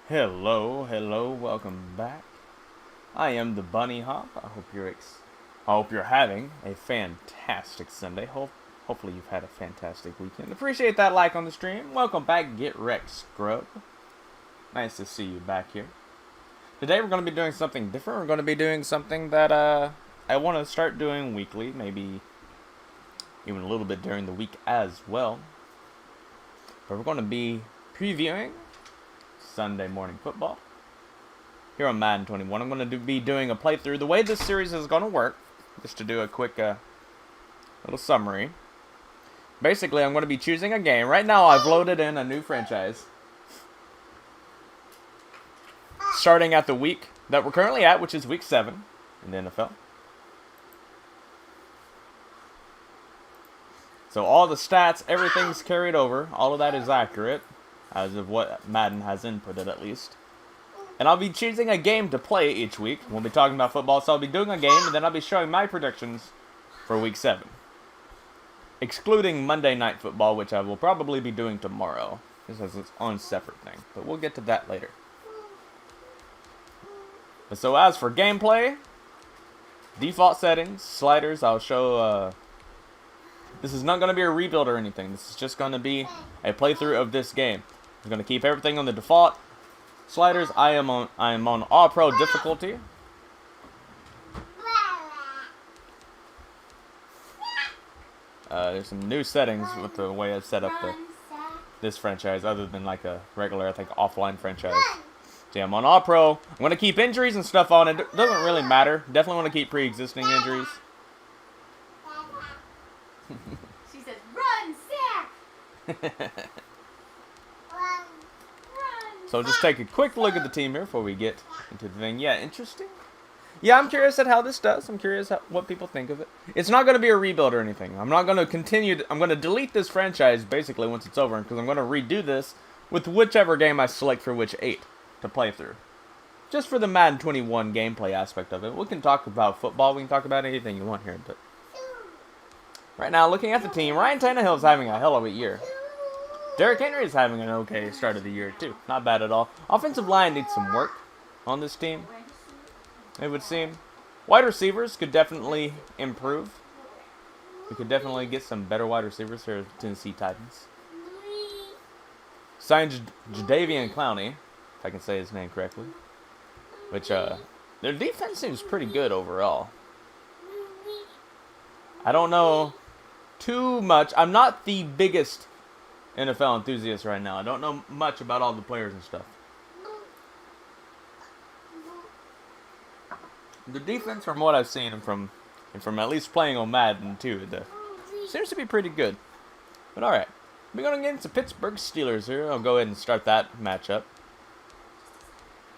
Hello, welcome back. I am the Bunny Hop. I hope you're having a fantastic Sunday. Hopefully you've had a fantastic weekend. Appreciate that like on the stream. Welcome back, Get Wrecked Scrub. Nice to see you back here. Today we're going to be doing something different. We're going to be doing something that I want to start doing weekly, maybe even a little bit during the week as well. But we're going to be previewing Sunday morning football here on Madden 21. I'm going to be doing a playthrough. The way this series is going to work, just to do a quick little summary. Basically, I'm going to be choosing a game. Right now, I've loaded in a new franchise. Starting at the week that we're currently at, which is week 7 in the NFL. So all the stats, everything's carried over. All of that is accurate, as of what Madden has inputted at least. And I'll be choosing a game to play each week. We'll be talking about football, so I'll be doing a game, and then I'll be showing my predictions for week 7. Excluding Monday Night Football, which I will probably be doing tomorrow. This is its own separate thing, but we'll get to that later. But so as for gameplay, default settings, sliders, I'll show... This is not going to be a rebuild or anything. This is just going to be a playthrough of this game. I'm going to keep everything on the default sliders. I am on All Pro difficulty. There's some new settings with the way I've set up this franchise, other than like a regular, I think, offline franchise. So yeah, I'm on All Pro. I'm going to keep injuries and stuff on. It doesn't really matter. Definitely want to keep pre-existing injuries. She says, "Run, Zach!" So just take a quick look at the team here before we get into the thing. Yeah, interesting. Yeah, I'm curious at how this does. I'm curious what people think of it. It's not going to be a rebuild or anything. I'm not going to continue. I'm going to delete this franchise basically once it's over, because I'm going to redo this with whichever game I select for which 8 to play through. Just for the Madden 21 gameplay aspect of it. We can talk about football. We can talk about anything you want here, but right now, looking at the team, Ryan Tannehill is having a hell of a year. Derrick Henry is having an okay start of the year, too. Not bad at all. Offensive line needs some work on this team, it would seem. Wide receivers could definitely improve. We could definitely get some better wide receivers here at the Tennessee Titans. Signed Jadeveon Clowney, if I can say his name correctly. Which, their defense seems pretty good overall. I don't know too much. I'm not the biggest NFL enthusiast right now. I don't know much about all the players and stuff. The defense, from what I've seen, and from at least playing on Madden too, seems to be pretty good. But alright, we're going to get into Pittsburgh Steelers here. I'll go ahead and start that matchup.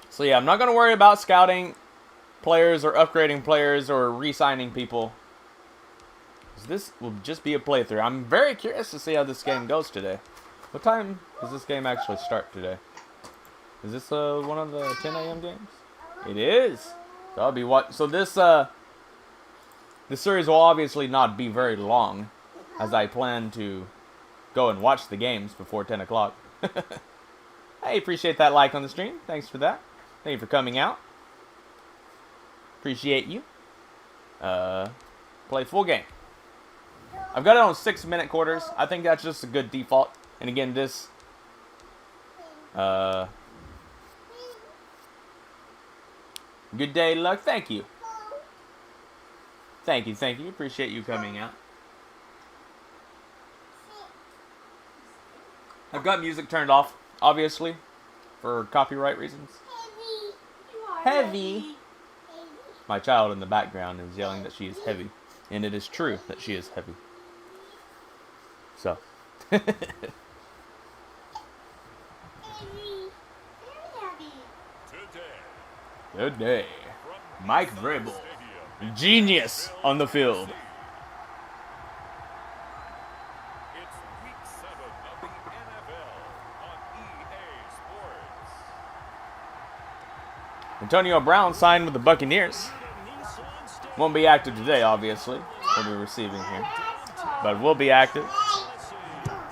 So yeah, I'm not going to worry about scouting players or upgrading players or re-signing people. This will just be a playthrough. I'm very curious to see how this game goes today. What time does this game actually start today? Is this one of the 10 a.m. games? It is. So I'll be So this series will obviously not be very long, as I plan to go and watch the games before 10 o'clock. I appreciate that like on the stream. Thanks for that. Thank you for coming out. Appreciate you. Play full game. I've got it on 6-minute quarters. I think that's just a good default. And again, this... Good day, luck. Thank you. Thank you. Appreciate you coming out. I've got music turned off, obviously, for copyright reasons. Heavy. My child in the background is yelling that she is heavy. And it is true that she is heavy. So. Today, Mike Vrabel, genius on the field. It's week 7 of the NFL on EA Sports. Antonio Brown signed with the Buccaneers. Won't be active today, obviously. We'll be receiving here, but will be active.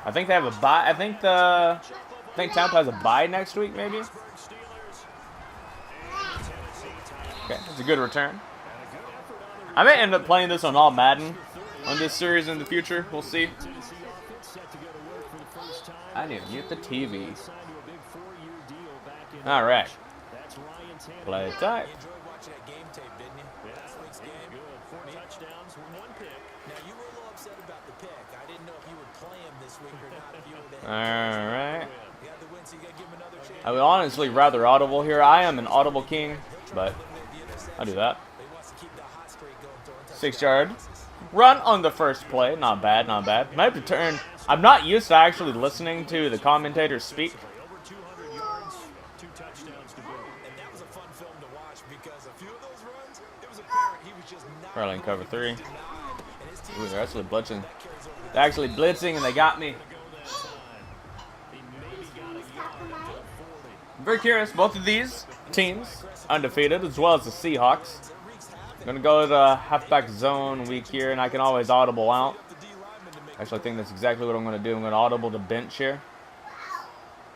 I think they have a bye. I think Tampa has a bye next week, maybe. Okay, that's a good return. I may end up playing this on all Madden on this series in the future. We'll see. I need to mute the TV. All right. Play time. All right. I would honestly rather audible here. I am an audible king, but I'll do that. 6-yard run on the first play. Not bad, not bad. Might have to turn. I'm not used to actually listening to the commentators speak. Probably in cover 3. Ooh, they're actually blitzing. They're actually blitzing, and they got me. I'm very curious. Both of these teams undefeated, as well as the Seahawks. I'm going to go to the halfback zone week here, and I can always audible out. Actually, I think that's exactly what I'm going to do. I'm going to audible to bench here.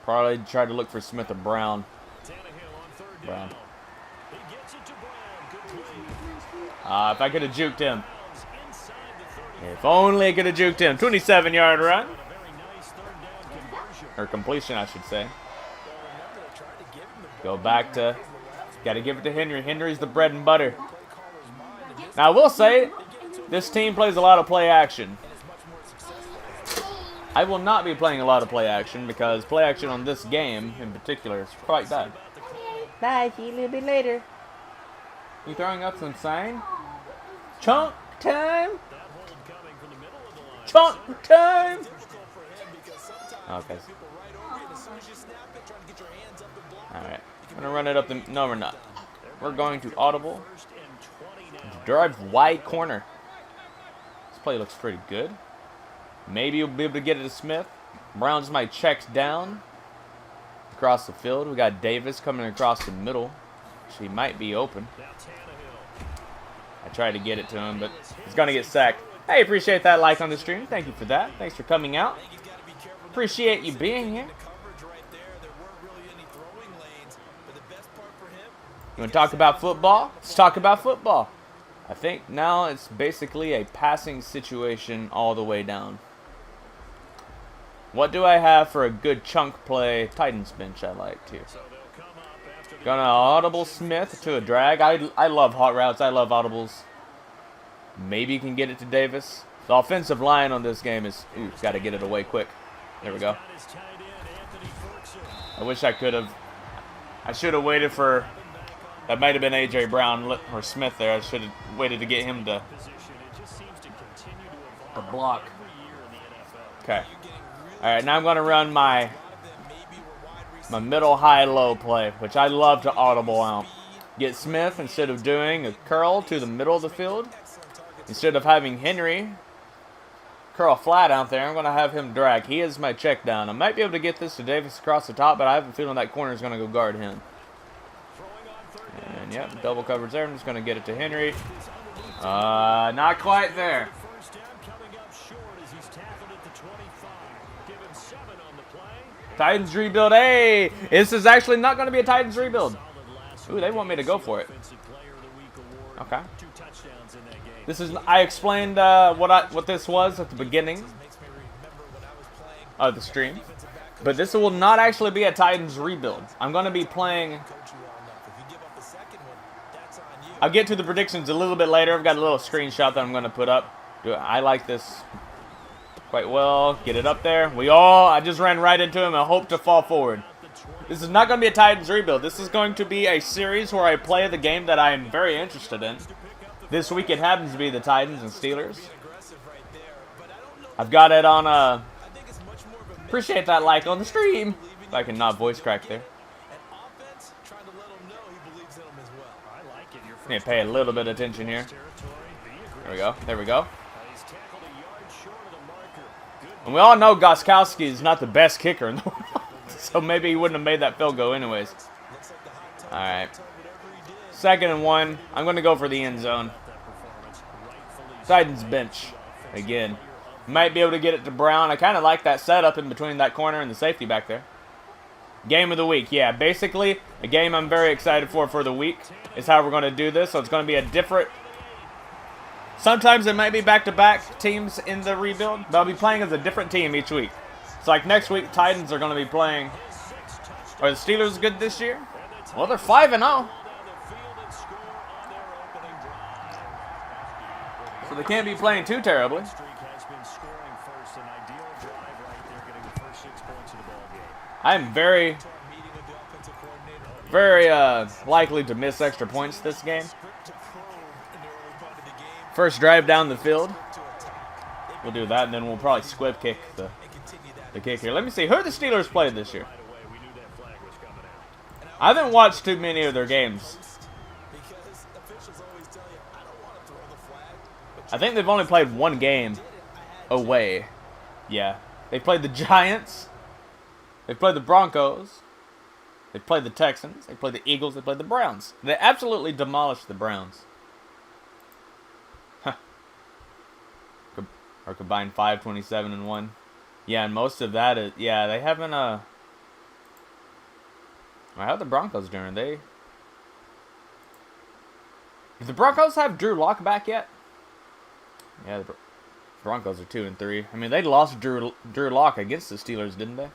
Probably try to look for Smith or Brown. Brown. If I could have juked him. If only I could have juked him. 27-yard run. Or completion, I should say. Go back to... Got to give it to Henry. Henry's the bread and butter. Now, I will say, this team plays a lot of play action. I will not be playing a lot of play action because play action on this game in particular is quite bad. Bye, see you a little bit later. You throwing up some sign? Chunk time! Chunk time! Okay. Alright. I'm going to run it up the... No, we're not. We're going to audible. Drive wide corner. This play looks pretty good. Maybe you'll be able to get it to Smith. Brown's might check down. Across the field. We got Davis coming across the middle. She might be open. I tried to get it to him, but he's going to get sacked. Hey, appreciate that like on the stream. Thank you for that. Thanks for coming out. Appreciate you being here. You want to talk about football? Let's talk about football. I think now it's basically a passing situation all the way down. What do I have for a good chunk play Titans bench I like to? Gonna audible Smith to a drag. I love hot routes. I love audibles. Maybe you can get it to Davis. The offensive line on this game is... Ooh, got to get it away quick. There we go. I wish I could have... I should have waited for... That might have been A.J. Brown or Smith there. I should have waited to get him to block. Okay. All right, now I'm going to run my middle high-low play, which I love to audible out. Get Smith, instead of doing a curl to the middle of the field, instead of having Henry curl flat out there, I'm going to have him drag. He is my check down. I might be able to get this to Davis across the top, but I have a feeling that corner is going to go guard him. And yep, double coverage there. I'm just going to get it to Henry. Not quite there. Titans rebuild. Hey, this is actually not going to be a Titans rebuild. Ooh, they want me to go for it. Okay. This is. I explained what this was at the beginning of the stream, but this will not actually be a Titans rebuild. I'm going to be playing. I'll get to the predictions a little bit later. I've got a little screenshot that I'm going to put up. I like this quite well. Get it up there. I just ran right into him and hope to fall forward. This is not going to be a Titans rebuild. This is going to be a series where I play the game that I am very interested in. This week it happens to be the Titans and Steelers. I've got it on appreciate that like on the stream. If I can not voice crack there. Need to pay a little bit of attention here. There we go. There we go. And we all know Gostkowski is not the best kicker in the world. So maybe he wouldn't have made that field goal anyways. All right. 2nd and 1. I'm going to go for the end zone. Titans bench. Again. Might be able to get it to Brown. I kind of like that setup in between that corner and the safety back there. Game of the week. Yeah, basically, a game I'm very excited for the week is how we're going to do this. So it's going to be a different... Sometimes it might be back-to-back teams in the rebuild, but I'll be playing as a different team each week. So like next week, Titans are going to be playing... Are the Steelers good this year? Well, they're 5-0. So they can't be playing too terribly. I'm very likely to miss extra points this game. First drive down the field. We'll do that, and then we'll probably squib kick the kick here. Let me see. Who are the Steelers played this year? I haven't watched too many of their games. I think they've only played one game away. Yeah. They played the Giants. They played the Broncos. They played the Texans. They played the Eagles. They played the Browns. They absolutely demolished the Browns. Huh. Or combined 5-27-1. Yeah, and most of that is... Yeah, they haven't... How are the Broncos doing? Do the Broncos have Drew Lock back yet? Yeah, the Broncos are 2-3. I mean, they lost Drew Lock against the Steelers, didn't they?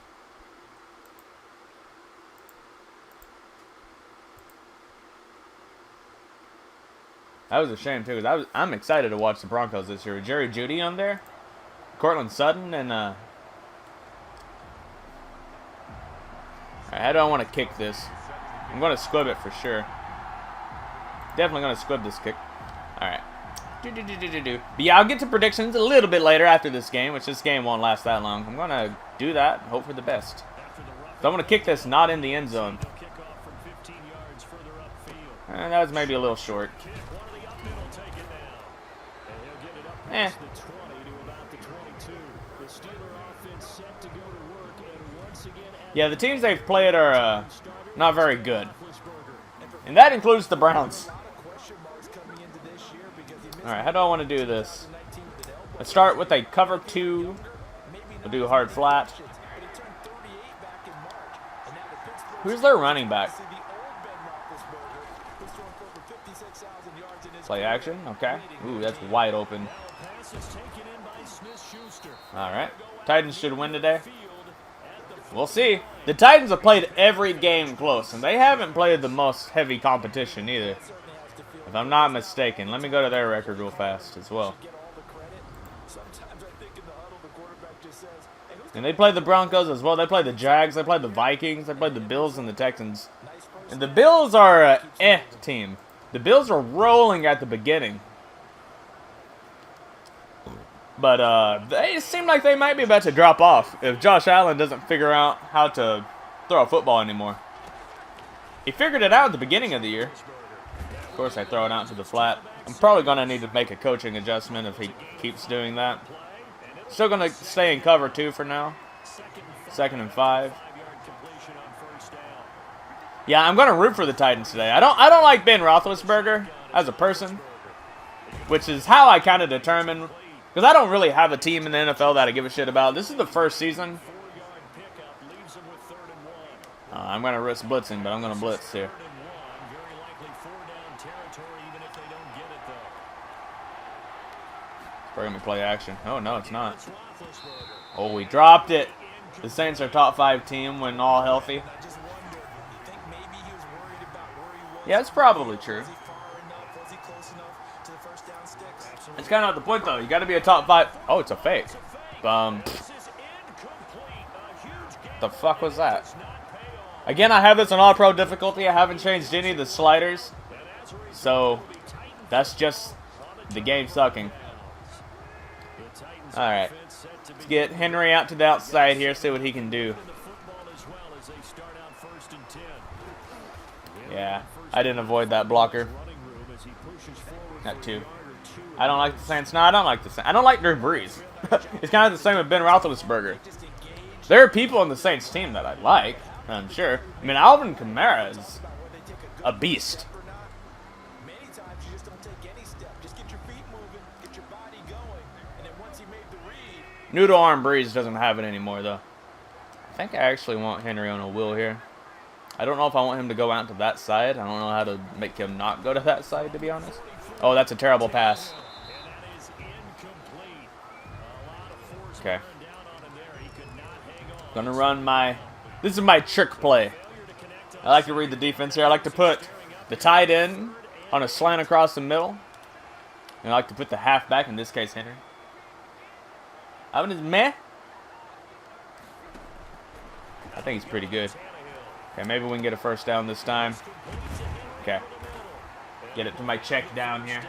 That was a shame too, because I'm excited to watch the Broncos this year. With Jerry Jeudy on there, Cortland Sutton, and Alright, how do I want to kick this? I'm going to squib it for sure. Definitely going to squib this kick. Alright. But yeah, I'll get to predictions a little bit later after this game, which this game won't last that long. I'm going to do that and hope for the best. So I'm going to kick this not in the end zone. And that was maybe a little short. Eh. Yeah, the teams they've played are not very good. And that includes the Browns. Alright, how do I want to do this? Let's start with a cover 2. We'll do hard flat. Who's their running back? Play action, okay. Ooh, that's wide open. Alright. Titans should win today. We'll see. The Titans have played every game close, and they haven't played the most heavy competition either. If I'm not mistaken. Let me go to their record real fast as well. And they played the Broncos as well. They played the Jags. They played the Vikings. They played the Bills and the Texans. And the Bills are an team. The Bills are rolling at the beginning. But they seem like they might be about to drop off if Josh Allen doesn't figure out how to throw a football anymore. He figured it out at the beginning of the year. Of course, I throw it out to the flat. I'm probably going to need to make a coaching adjustment if he keeps doing that. Still going to stay in cover 2 for now. 2nd and 5. Yeah, I'm going to root for the Titans today. I don't like Ben Roethlisberger as a person, which is how I kind of determine, because I don't really have a team in the NFL that I give a shit about. This is the first season. I'm going to risk blitzing, but I'm going to blitz here. We're going to play action. Oh, no, it's not. Oh, we dropped it. The Saints are top 5 team when all healthy. Yeah, it's probably true. It's kind of not the point, though. You got to be a top 5. Oh, it's a fake. The fuck was that? Again, I have this on All-Pro difficulty. I haven't changed any of the sliders. So, that's just the game sucking. Alright. Let's get Henry out to the outside here, see what he can do. Yeah, I didn't avoid that blocker. Not 2. I don't like the Saints. No, I don't like the Saints. I don't like Drew Brees. It's kind of the same with Ben Roethlisberger. There are people on the Saints team that I like, I'm sure. I mean, Alvin Kamara is a beast. Noodle arm Breeze doesn't have it anymore, though. I think I actually want Henry on a wheel here. I don't know if I want him to go out to that side. I don't know how to make him not go to that side, to be honest. Oh, that's a terrible pass. Okay. Gonna run my... This is my trick play. I like to read the defense here. I like to put the tight end on a slant across the middle. And I like to put the halfback, in this case, Henry. Ivan is meh. I think he's pretty good. Okay, maybe we can get a first down this time. Okay. Get it to my check down here.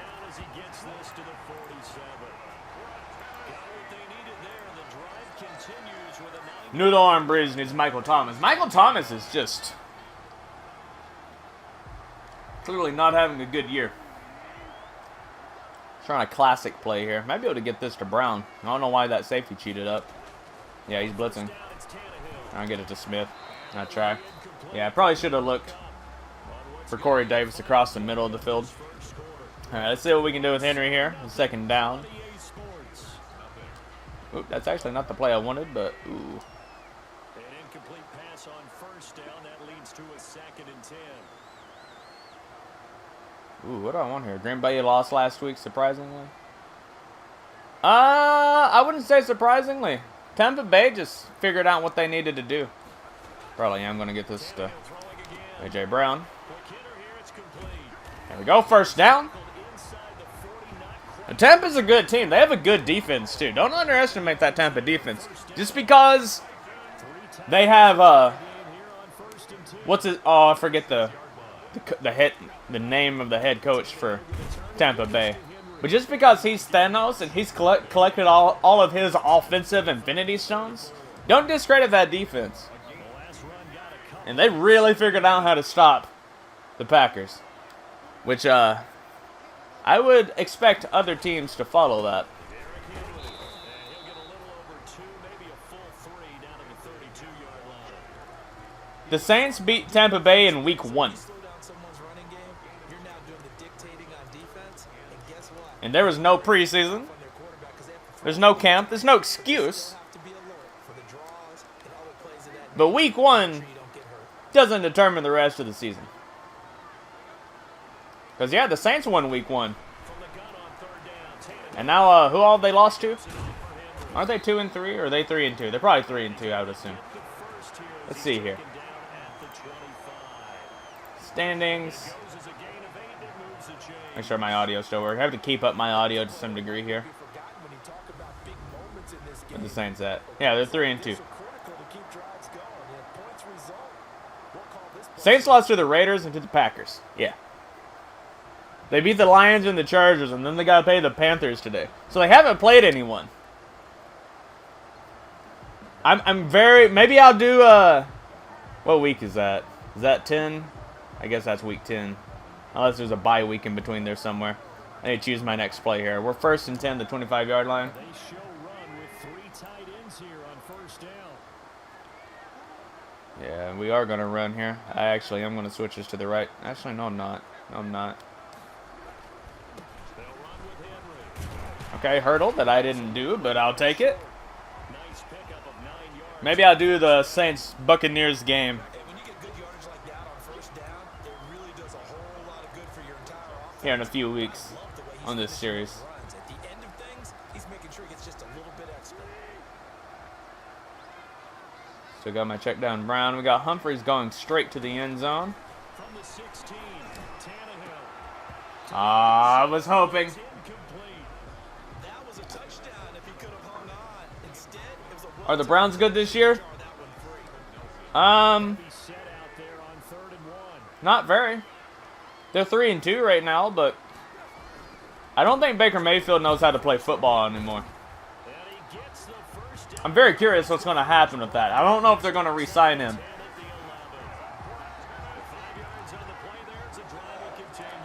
Noodle arm breeze needs Michael Thomas. Michael Thomas is just clearly not having a good year. Trying a classic play here. Might be able to get this to Brown. I don't know why that safety cheated up. Yeah, he's blitzing. I'll get it to Smith. Not try. Yeah, I probably should have looked for Corey Davis across the middle of the field. All right, let's see what we can do with Henry here. Second down. Oop, that's actually not the play I wanted, but ooh. An incomplete pass on first down. That leads to a 2nd and 10. Ooh, what do I want here? Green Bay lost last week, surprisingly. I wouldn't say surprisingly. Tampa Bay just figured out what they needed to do. Probably am going to get this to A.J. Brown. There we go, first down. And Tampa's a good team. They have a good defense, too. Don't underestimate that Tampa defense. Just because they have, what's it? Oh, I forget the name of the head coach for Tampa Bay. But just because he's Thanos and he's collected all of his offensive Infinity Stones, don't discredit that defense. And they really figured out how to stop the Packers. Which, I would expect other teams to follow that. The Saints beat Tampa Bay in Week 1. And there was no preseason. There's no camp. There's no excuse. But Week 1 doesn't determine the rest of the season. Because, yeah, the Saints won Week 1. And now, who all they lost to? Aren't they 2-3, or are they 3-2? They're probably 3-2, I would assume. Let's see here. Standings. Make sure my audio still works. I have to keep up my audio to some degree here. Where the Saints at? Yeah, they're 3-2. Saints lost to the Raiders and to the Packers. Yeah. They beat the Lions and the Chargers, and then they got to play the Panthers today. So they haven't played anyone. I'm very... Maybe I'll do... What week is that? Is that 10? I guess that's week 10. Unless there's a bye week in between there somewhere. I need to choose my next play here. We're 1st and 10, the 25-yard line. They show run with 3 tight ends here on first down. Yeah, we are going to run here. I am going to switch this to the right. Actually, no, I'm not. No, I'm not. Okay, hurdle that I didn't do, but I'll take it. Maybe I'll do the Saints-Buccaneers game. Here in a few weeks on this series. So got my check down Brown. We got Humphreys going straight to the end zone. I was hoping. Are the Browns good this year? Not very. They're 3-2 right now, but I don't think Baker Mayfield knows how to play football anymore. I'm very curious what's going to happen with that. I don't know if they're going to re-sign him.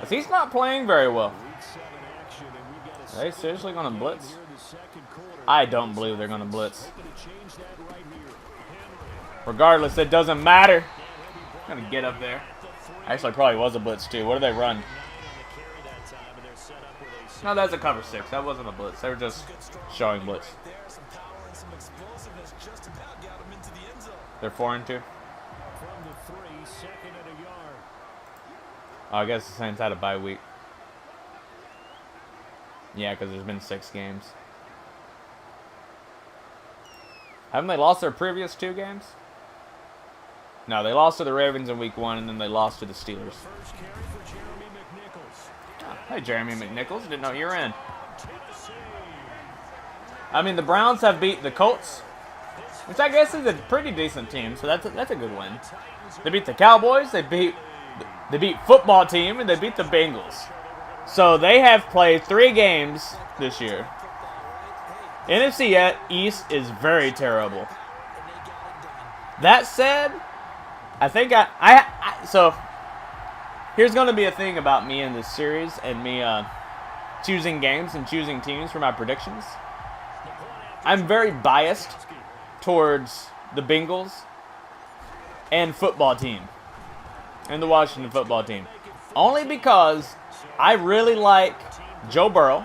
Because he's not playing very well. Are they seriously going to blitz? I don't believe they're going to blitz. Regardless, it doesn't matter. I'm going to get up there. Actually, probably was a blitz too. What did they run? No, that's a cover 6. That wasn't a blitz. They were just showing blitz. some explosiveness, just about got him into the end zone. They're 4-2. From the 3, 2nd and a yard. Oh, I guess the Saints had a bye week. Yeah, because there's been 6 games. Haven't they lost their previous 2 games? No, they lost to the Ravens in week 1, and then they lost to the Steelers. First carry for Jeremy McNichols. Oh, hey, Jeremy McNichols. Didn't know you were in. Tennessee. I mean, the Browns have beat the Colts, which I guess is a pretty decent team, so that's a good win. They beat the Cowboys, they beat football team, and they beat the Bengals. So they have played 3 games this year. NFC East is very terrible. That said, I think so here's going to be a thing about me in this series and me choosing games and choosing teams for my predictions. I'm very biased towards the Bengals and football team and the Washington football team. Only because I really like Joe Burrow.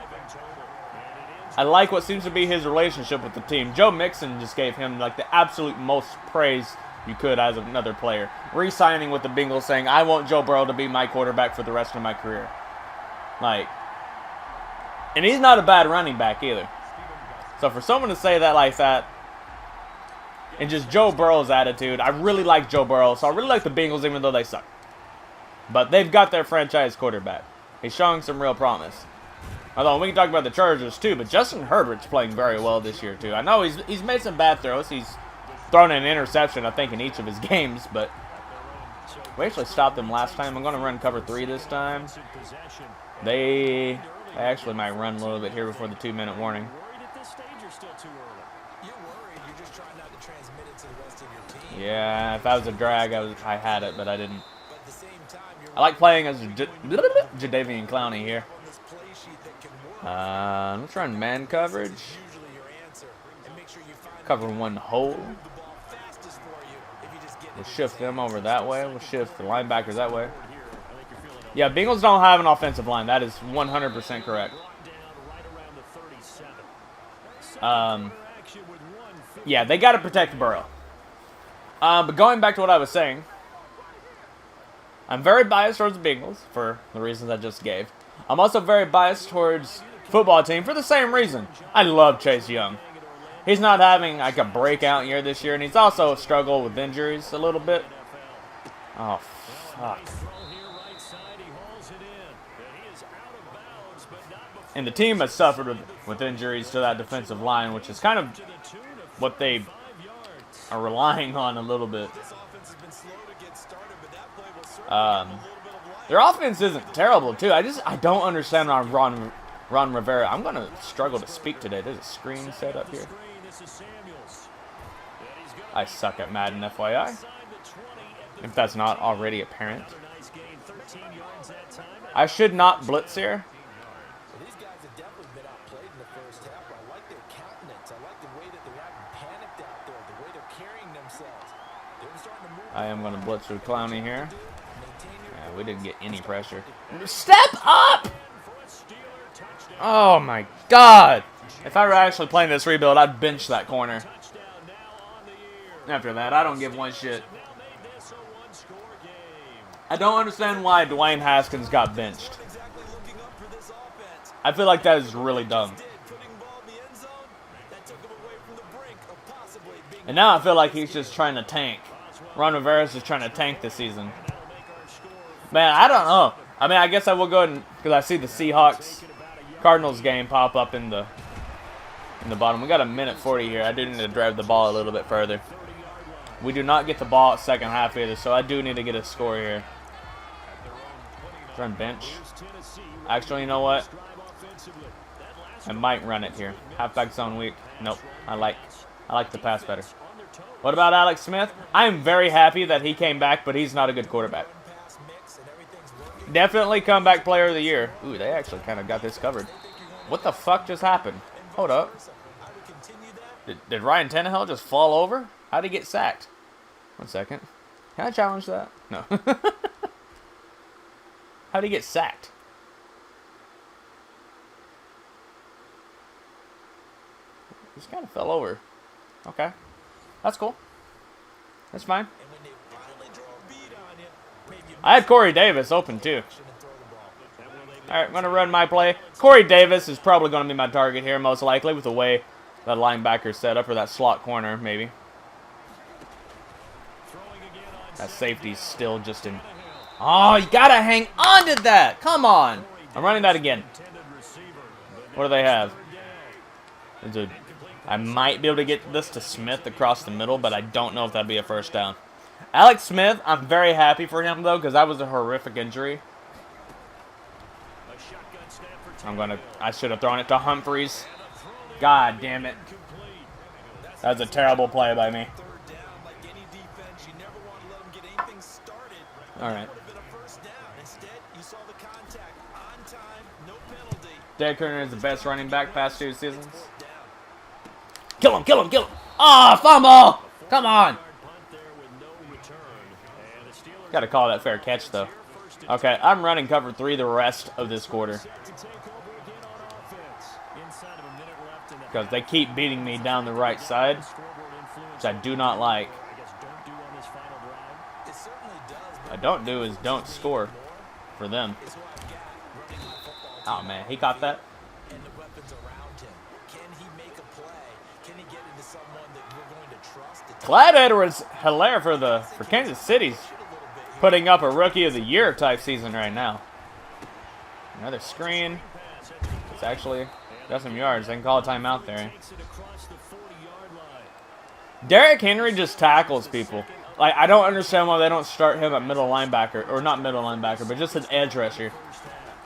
I like what seems to be his relationship with the team. Joe Mixon just gave him like the absolute most praise you could as another player. Re-signing with the Bengals, saying, I want Joe Burrow to be my quarterback for the rest of my career. And he's not a bad running back either. So for someone to say that like that, and just Joe Burrow's attitude, I really like Joe Burrow, so I really like the Bengals even though they suck. But they've got their franchise quarterback. He's showing some real promise. Although we can talk about the Chargers too, but Justin Herbert's playing very well this year too. I know he's made some bad throws. He's thrown an interception, I think, in each of his games, but we actually stopped them last time. I'm going to run cover 3 this time. They actually might run a little bit here before the 2-minute warning. Yeah, if that was a drag, I had it, but I didn't. I like playing as Jadeveon Clowney here. Let's run man coverage. Cover 1 hole. We'll shift them over that way. We'll shift the linebackers that way. Yeah, Bengals don't have an offensive line. That is 100% correct. Yeah, they got to protect Burrow. But going back to what I was saying, I'm very biased towards the Bengals for the reasons I just gave. I'm also very biased towards football team for the same reason. I love Chase Young. He's not having like a breakout year this year, and he's also struggled with injuries a little bit. Oh, fuck. And the team has suffered with injuries to that defensive line, which is kind of what they are relying on a little bit. Their offense isn't terrible, too. I don't understand Ron Rivera. I'm going to struggle to speak today. There's a screen set up here. I suck at Madden, FYI. If that's not already apparent. I should not blitz here. I am going to blitz with Clowney here. Yeah, we didn't get any pressure. Step up! Oh my god! If I were actually playing this rebuild, I'd bench that corner. After that, I don't give one shit. I don't understand why Dwayne Haskins got benched. I feel like that is really dumb. And now I feel like he's just trying to tank. Ron Rivera's just trying to tank this season. Man, I don't know. I mean, I guess I will go ahead and, because I see the Seahawks-Cardinals game pop up in the bottom. We got a minute 40 here. I do need to drive the ball a little bit further. We do not get the ball at second half either, so I do need to get a score here. Run bench. Actually, you know what? I might run it here. Halfback zone weak. Nope. I like the pass better. What about Alex Smith? I am very happy that he came back, but he's not a good quarterback. Definitely comeback player of the year. Ooh, they actually kind of got this covered. What the fuck just happened? Hold up. Did Ryan Tannehill just fall over? How'd he get sacked? 1 second. Can I challenge that? No. How'd he get sacked? He just kind of fell over. Okay. That's cool. That's fine. And when they finally draw a beat on you, maybe you I had Corey Davis open too. and throw the ball. Alright, I'm going to run my play. Corey Davis is probably going to be my target here, most likely, with the way that linebacker's set up, or that slot corner, maybe. That safety's still just in... Oh, you got to hang on to that! Come on! I'm running that again. What do they have? I might be able to get this to Smith across the middle, but I don't know if that'd be a first down. Alex Smith, I'm very happy for him, though, because that was a horrific injury. I should have thrown it to Humphreys. God damn it. That was a terrible play by me. Third down, like any defense, you never want to let them get anything started. All right. Would have been a first down. Instead, you saw the contact on time, no penalty. Derek Turner is the best running back past 2 seasons. Fourth down. Kill him, kill him, kill him. Oh, fumble! Come on. Got to call that fair catch, though. Okay, I'm running cover 3 the rest of this quarter. Because they keep beating me down the right side, which I do not like. It certainly does, but What I don't do is don't score for them. it's what I got. Running the football Oh, man, he caught that. and the weapons around him. Can he make a play? Can he get into someone that we're going to trust? To Clyde Edwards-Helaire for Kansas City's shoot a little bit here. putting up a Rookie of the Year type season right now. Another screen. It's actually got some yards. They can call a timeout there. Derrick Henry just tackles people. Like, I don't understand why they don't start him at middle linebacker, or not middle linebacker, but just an edge rusher.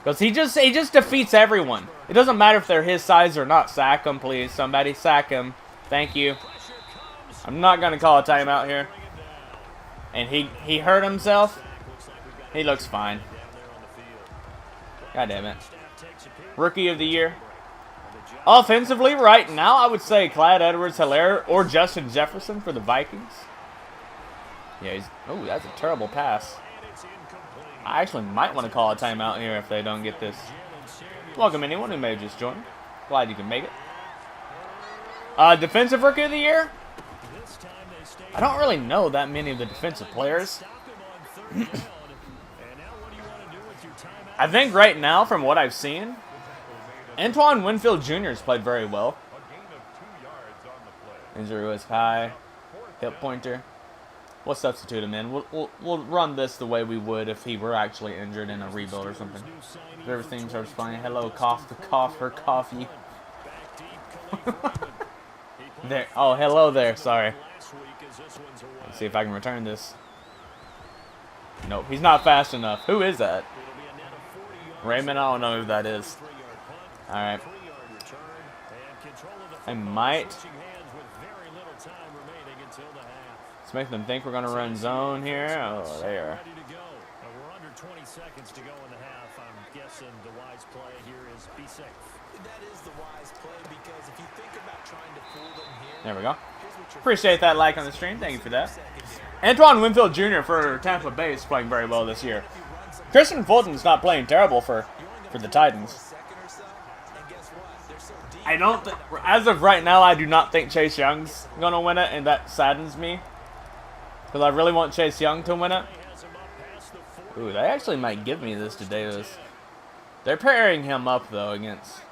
Because he just defeats everyone. It doesn't matter if they're his size or not. Sack him, please. Somebody sack him. Thank you. I'm not going to call a timeout here. And he hurt himself. He looks fine. God damn it. Rookie of the Year. Offensively, right now, I would say Clyde Edwards-Helaire or Justin Jefferson for the Vikings. Yeah, oh, that's a terrible pass. I actually might want to call a timeout here if they don't get this. Welcome anyone who may have just joined. Glad you can make it. Defensive Rookie of the Year? I don't really know that many of the defensive players. I think right now, from what I've seen, Antoine Winfield Jr. has played very well. Injury was high. Hip pointer. We'll substitute him in. We'll run this the way we would if he were actually injured in a rebuild or something. If everything starts fine. Hello, cough, the cougher, coffee. There. Oh, hello there. Sorry. Let's see if I can return this. Nope, he's not fast enough. Who is that? Raymond? I don't know who that is. Alright. I might. Let's make them think we're going to run zone here. Oh, there. We're under 20 seconds to go in the half. I'm guessing the wise play here is be safe. That is the wise play because if you think about trying to fool them here, There we go. here's what you're Appreciate that like on the stream. Thank you for that. Antoine Winfield Jr. for Tampa Bay is playing very well this year. Christian Fulton's not playing terrible for the Titans. second or so, and guess what? They're so deep. I don't think, as of right now, I do not think Chase Young's going to win it, and that saddens me. Because I really want Chase Young to win it. Ooh, they actually might give me this to Davis. They're pairing him up, though, against...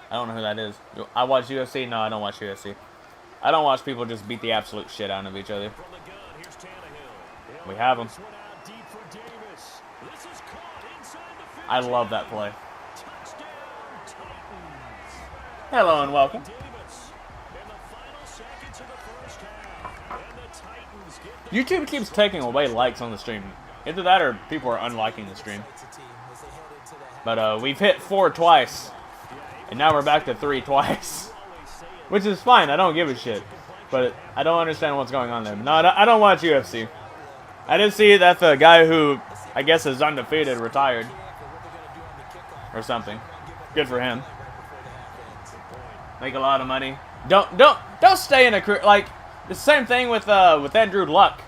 I don't know who that is. I watch UFC? No, I don't watch UFC. I don't watch people just beat the absolute shit out of each other. We have him. I love that play. Hello and welcome. YouTube keeps taking away likes on the stream. Either that or people are unliking the stream. But we've hit 4 twice. And now we're back to 3 twice. Which is fine, I don't give a shit. But I don't understand what's going on there. No, I don't watch UFC. I did see that the guy who, I guess, is undefeated retired. Or something. Good for him. Make a lot of money. Don't stay in a career, like, the same thing with Andrew Luck,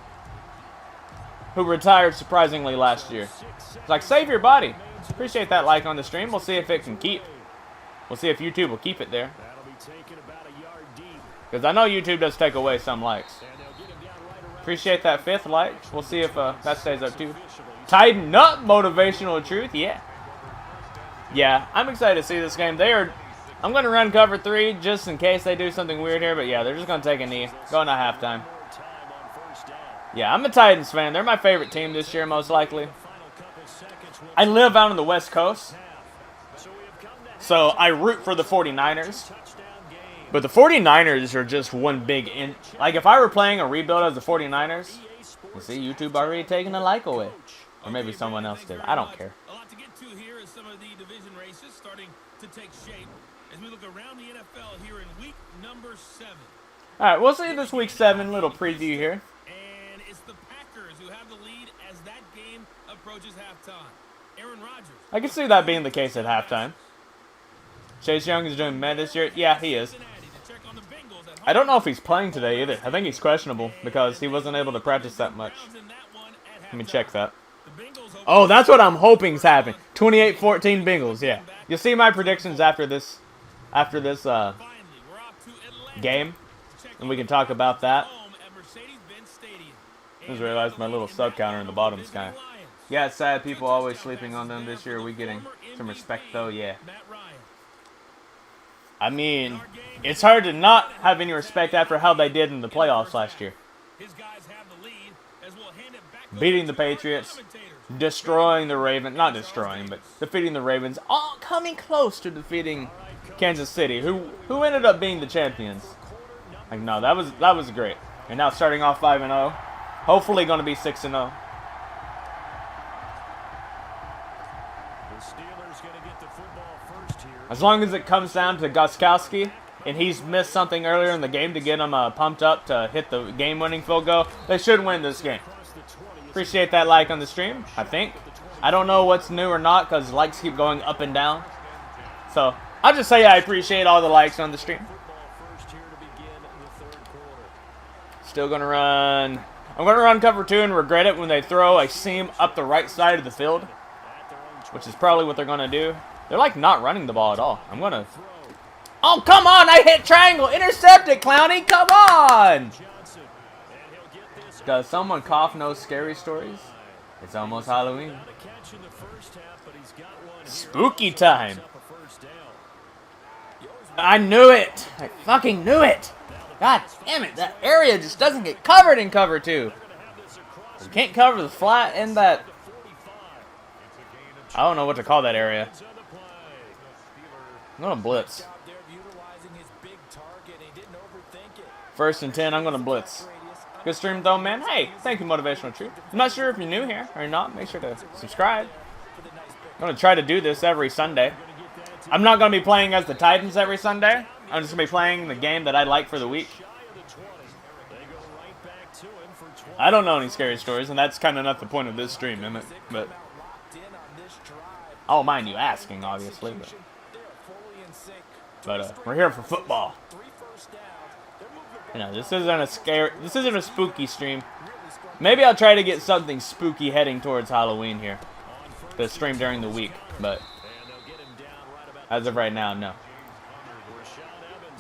who retired surprisingly last year. It's like, save your body. Appreciate that like on the stream. We'll see if it can keep. We'll see if YouTube will keep it there. Because I know YouTube does take away some likes. Appreciate that 5th like. We'll see if that stays up too. Tighten up, motivational truth. Yeah. Yeah, I'm excited to see this game. I'm going to run cover 3 just in case they do something weird here. But yeah, they're just going to take a knee. Going to halftime. Yeah, I'm a Titans fan. They're my favorite team this year, most likely. I live out on the West Coast, so I root for the 49ers. But the 49ers are just one big... Like, if I were playing a rebuild as the 49ers, you see, YouTube already taking a like away. Or maybe someone else did. I don't care. A lot to get to here as some of the division races starting to take shape as we look around the NFL here in week number 7. All right, we'll see this week 7 little preview here. And it's the Packers who have the lead as that game approaches halftime. Aaron Rodgers. I can see that being the case at halftime. Chase Young is doing med this year. Yeah, he is. I don't know if he's playing today either. I think he's questionable because he wasn't able to practice that much. Let me check that. Oh, that's what I'm hoping's happening. 28-14 Bengals, yeah. You'll see my predictions after this game, and we can talk about that. I just realized my little sub counter in the bottom is kind of... Yeah, it's sad people always sleeping on them. This year we getting some respect though, yeah. I mean, it's hard to not have any respect after how they did in the playoffs last year. Beating the Patriots, destroying the Ravens, not destroying, but defeating the Ravens, all coming close to defeating Kansas City, who ended up being the champions. Like, no, that was great. And now starting off 5-0, hopefully going to be 6-0. As long as it comes down to Gostkowski, and he's missed something earlier in the game to get him pumped up to hit the game-winning field goal, they should win this game. Appreciate that like on the stream, I think. I don't know what's new or not because likes keep going up and down. So, I'll just say I appreciate all the likes on the stream. Still going to run... I'm going to run cover 2 and regret it when they throw a seam up the right side of the field, which is probably what they're going to do. They're like not running the ball at all. I'm going to... Oh, come on! I hit triangle! Intercept it, Clowny! Come on! Does someone cough no scary stories? It's almost Halloween. Spooky time! I knew it! I fucking knew it! God damn it! That area just doesn't get covered in cover 2. You can't cover the flat and that... I don't know what to call that area. I'm going to blitz. First and 10, I'm going to blitz. Good stream though, man. Hey, thank you, Motivational Truth. I'm not sure if you're new here or not. Make sure to subscribe. I'm going to try to do this every Sunday. I'm not going to be playing as the Titans every Sunday. I'm just going to be playing the game that I like for the week. I don't know any scary stories, and that's kind of not the point of this stream, isn't it? But I don't mind you asking, obviously. But we're here for football. You know, this isn't a spooky stream. Maybe I'll try to get something spooky heading towards Halloween here. The stream during the week, but as of right now, no.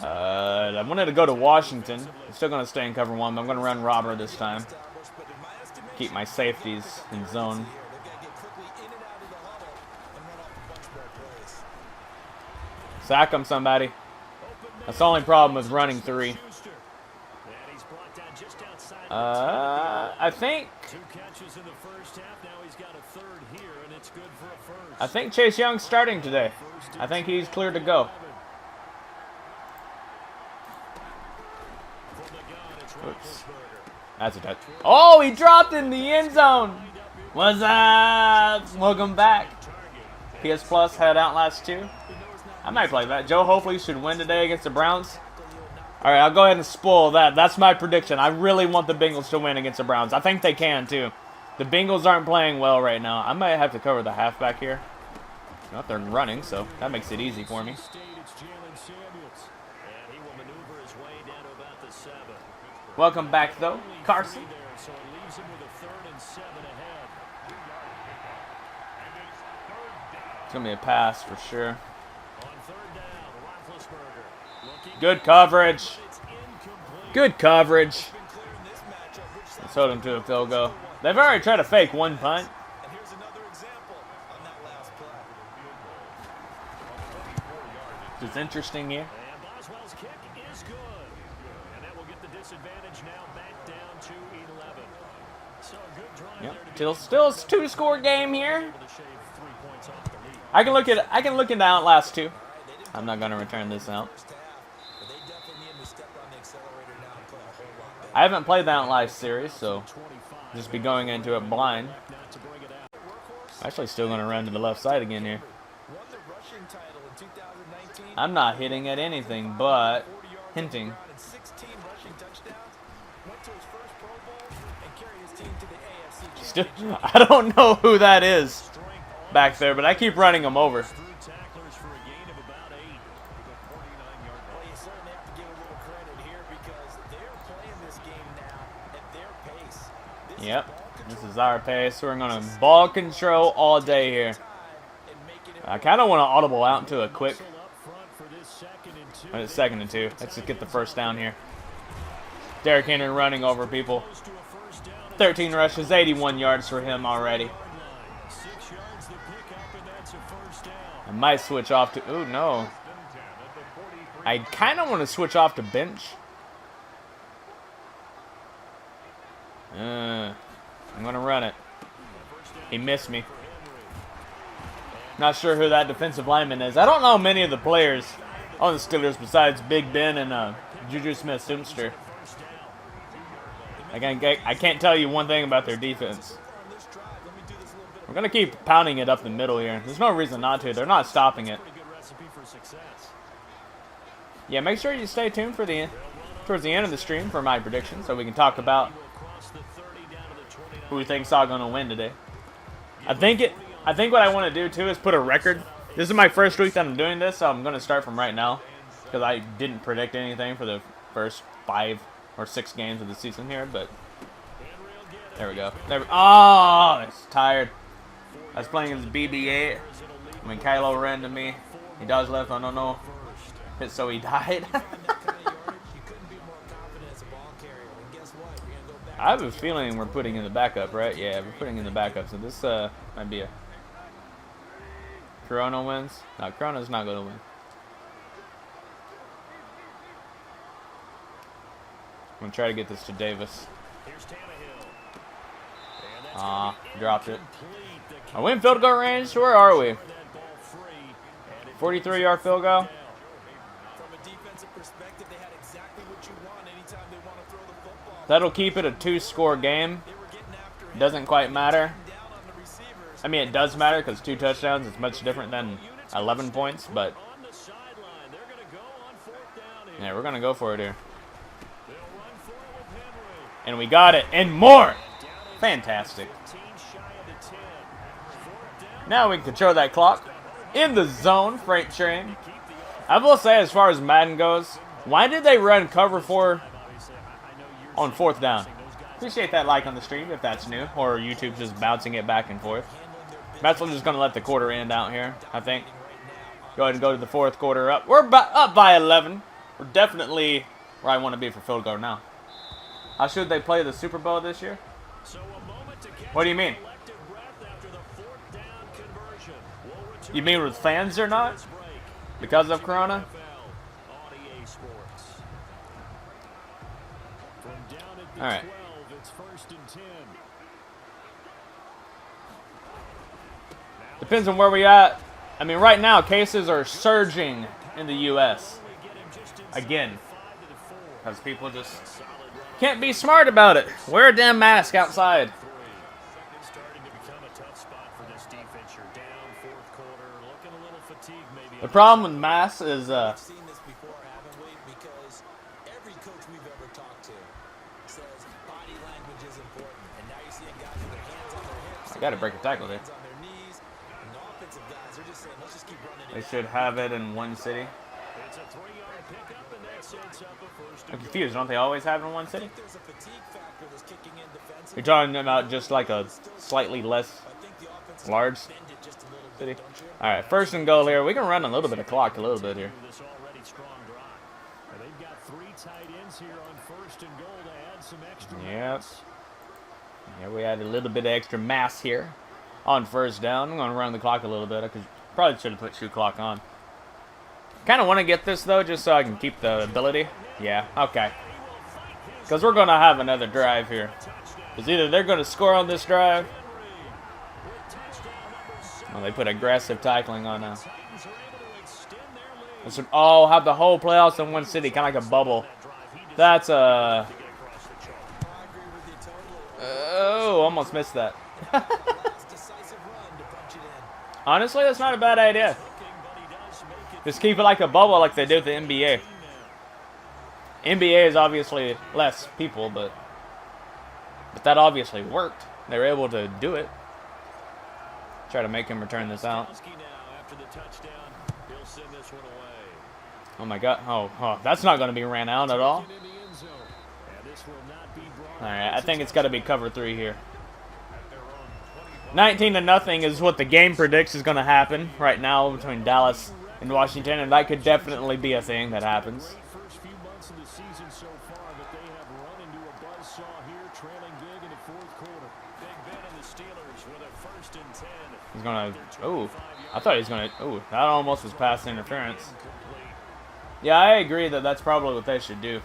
I wanted to go to Washington. I'm still going to stay in cover 1, but I'm going to run robber this time. Keep my safeties in zone. Sack him, somebody. That's the only problem with running 3. I think Chase Young's starting today. I think he's cleared to go. Oops. That's a touch. Oh, he dropped in the end zone. What's up? Welcome back. PS Plus had Outlast 2. I might play that. Joe hopefully should win today against the Browns. Alright, I'll go ahead and spoil that. That's my prediction. I really want the Bengals to win against the Browns. I think they can, too. The Bengals aren't playing well right now. I might have to cover the halfback here. Not they're running, so that makes it easy for me. Welcome back, though, Carson. It's going to be a pass for sure. Good coverage. Good coverage. Let's hold him to a field goal. They've already tried to fake one punt. And here's another example on that last play. It's interesting here. And Boswell's kick is good. And that will get the disadvantage now back down to 11. So a good drive Yep. there to Still a 2-score game here. able to shave 3 points off the lead. I can look at the outlast too. I'm not gonna return this out. First half, but they definitely need to step on the accelerator now and play a whole lot better. I haven't played the Outlast series, so just be going into it blind. Actually, still gonna run to the left side again here. Won the rushing title in 2019. I'm not hitting at anything but hinting. And 16 rushing touchdowns. Went to his first Pro Bowl and carried his team to the AFC Still, Championship. I don't know who that is back there, but I keep running him over. Through tacklers for a gain of about 8. Well, you certainly have to give a little credit here because they're playing this game now at their pace. This Yep, is ball this control is our pace. We're gonna ball control all day here. time and making it I kind of want to audible out into a quick. Up front for this 2nd and 2. But it's 2nd and 2. Let's just get the first down here. Derrick Henry running over people. Close to a first down at 13 rushes, 81 yards for him already. the line. 6 yards to pick up, and that's a first down. I might switch off to. Ooh, no. I kind of want to switch off to bench. I'm going to run it. He missed me. Not sure who that defensive lineman is. I don't know many of the players on the Steelers besides Big Ben and Juju Smith-Schuster. I can't tell you one thing about their defense. We're going to keep pounding it up the middle here. There's no reason not to. They're not stopping it. Pretty good recipe for success. Yeah, make sure you stay tuned for towards the end of the stream for my predictions so we can talk about Across the 30 down to the 29. who we think's all going to win today. I think what I want to do too is put a record. This is my first week that I'm doing this, so I'm going to start from right now because I didn't predict anything for the first 5 or 6 games of the season here, but there we go. Oh, it's tired. I was playing as BB-8 when Kylo ran to me. He dodged left, I don't know. So he died. I have a feeling we're putting in the backup, right? Yeah, we're putting in the backup. So this might be a Corona wins. No, Corona's not going to win. I'm going to try to get this to Davis. Here's Tannehill. And that's Ah, gonna be dropped it. incomplete. The Are we in field goal range? Where are we? that ball free, and it 43-yard field goal. From a defensive perspective, they had exactly what you want anytime they want to throw the football. That'll keep it a 2-score game. They were getting after him. Doesn't quite matter. Down on the receivers. I mean, it does matter because 2 touchdowns is much different than 11 points, but on the sideline, they're going to go on 4th down here. yeah, we're going to go for it here. They'll run for it with Henry. And we got it, and more! Fantastic. 15 shy of the 10. 4th down. Now we can control that clock. In the zone, freight train. I will say, as far as Madden goes, why did they run cover 4 on 4th down? Appreciate that like on the stream if that's new, or YouTube just bouncing it back and forth. That's just going to let the quarter end out here, I think. Go ahead and go to the 4th quarter up. We're up by 11. We're definitely where I want to be for field goal now. How should they play the Super Bowl this year? So a moment to catch What do you mean? collective breath after the 4th down conversion. We'll return You mean with fans or not? this break. Because of Corona? NFL on EA Sports. From down at the All right. 12, it's 1st and 10. Depends on where we at. I mean, right now, cases are surging in the U.S. Again. Because people just can't be smart about it. Wear a damn mask outside. Starting to become a tough spot for this defense. You're down 4th quarter, looking a little fatigued maybe. The problem with masks is, We've seen this before, haven't we? Because every coach we've ever talked to says body language is important. And now you're seeing guys with their hands on their hips. I got to break a tackle there. Hands on their knees. And the offensive guys, they're just saying, let's just keep running They it. should have it in one city. It's a 3-yard pickup, and that sets up a 1st I'm and confused. Don't they always have it in one city? There's a fatigue factor that's kicking in defensively. You're talking about just like a slightly less I think the offense large bend it just a little city. bit, don't you? All right, 1st and goal here. We can run a little bit of clock a little bit here. this already strong drive. And they've got 3 tight ends here on 1st and goal to add some extra Yep. mass. Yeah, we had a little bit of extra mass here on first down. I'm going to run the clock a little bit. Probably should have put shoot clock on. Kind of want to get this, though, just so I can keep the ability. Yeah, okay. Because we're going to have another drive here. Because either they're going to score on this drive. Well, they put aggressive tackling on now. Oh, have the whole playoffs in one city, kind of like a bubble. That's oh, almost missed that. Honestly, that's not a bad idea. Just keep it like a bubble like they do with the NBA. NBA is obviously less people, but that obviously worked. They were able to do it. Try to make him return this out. Oh my god. Oh, that's not going to be ran out at all. Alright, I think it's got to be cover 3 here. 19-0 is what the game predicts is going to happen right now between Dallas and Washington, and that could definitely be a thing that happens. First few months of the season so far, but they have run into a buzzsaw here, trailing big in the fourth quarter. Big Ben and the Steelers with a 1st and 10. He's going to... Oh, I thought he was going to... Oh, that almost was pass interference. Yeah, I agree that that's probably what they should do.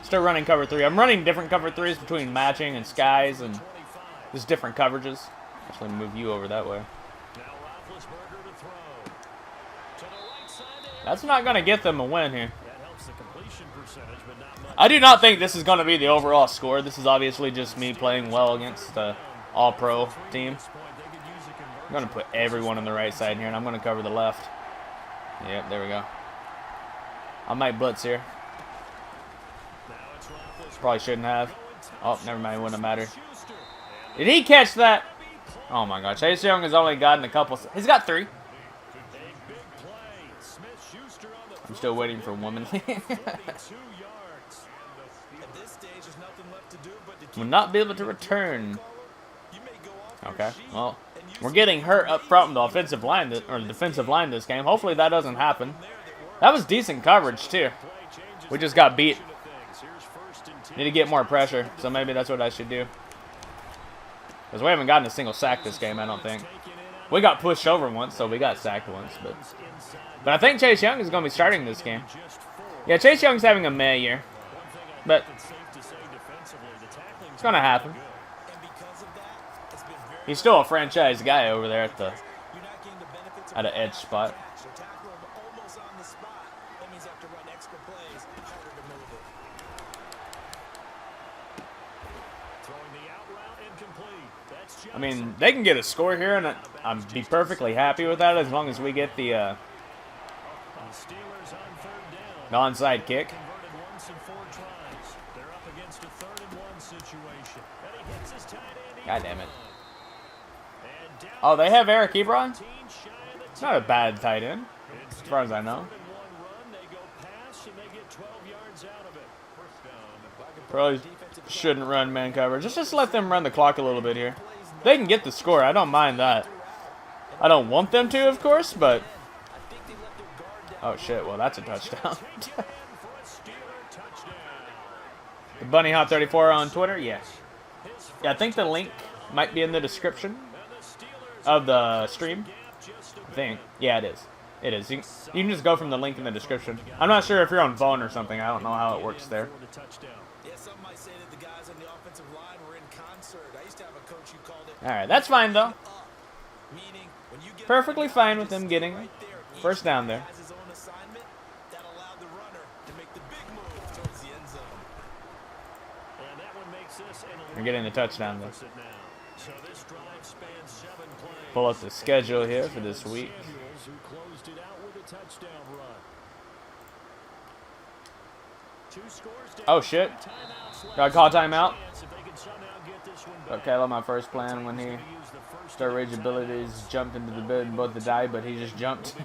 Still running cover 3. I'm running different cover 3s between matching and skies and just different coverages. Actually move you over that way. That's not going to get them a win here. I do not think this is going to be the overall score. This is obviously just me playing well against the all-pro team. I'm going to put everyone on the right side here, and I'm going to cover the left. Yep, there we go. I might blitz here. Probably shouldn't have. Oh, never mind. It wouldn't have mattered. Did he catch that? Oh, my God. Chase Young has only gotten a couple. He's got 3. I'm still waiting for Womanly. Will not be able to return. Okay, well, we're getting hurt up front in the offensive line, or the defensive line this game. Hopefully that doesn't happen. That was decent coverage, too. We just got beat. Need to get more pressure, so maybe that's what I should do. Because we haven't gotten a single sack this game, I don't think. We got pushed over once, so we got sacked once. But I think Chase Young is going to be starting this game. Yeah, Chase Young's having a meh year. But it's going to happen. He's still a franchise guy over there at the edge spot. I mean, they can get a score here, and I'd be perfectly happy with that as long as we get the onside kick. God damn it. Oh, they have Eric Ebron? It's not a bad tight end, as far as I know. Probably shouldn't run man coverage. Let's just let them run the clock a little bit here. They can get the score. I don't mind that. I don't want them to, of course, but... Oh, shit. Well, that's a touchdown. The Bunny Hot 34 on Twitter? Yes. Yeah, I think the link might be in the description of the stream. I think. Yeah, it is. It is. You can just go from the link in the description. I'm not sure if you're on phone or something. I don't know how it works there. Alright, that's fine, though. Perfectly fine with them getting first down there. We're getting the touchdown, though. Pull up the schedule here for this week. Oh, shit. Got to call timeout. Okay, let my first plan when he storage abilities jumped into the bed and both the die, but he just jumped.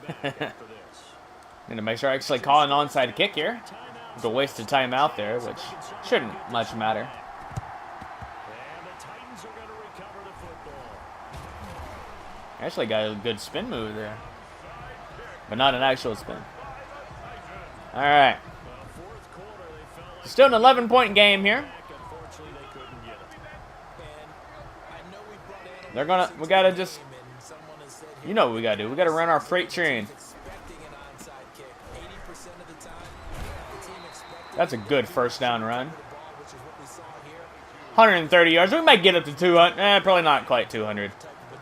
Need to make sure I actually call an onside kick here. It's a waste of time out there, which shouldn't much matter. Actually got a good spin move there, but not an actual spin. All right. Still an 11-point game here. Unfortunately, they couldn't get it. And I know we brought They're gonna. We gotta just. and someone has said You know what we gotta do. We gotta run our freight train. expecting an onside kick. 80% of the time, the team expected That's a good first down run. the ball, which is what we saw here. 130 yards. We might get up to 200. Probably not quite 200.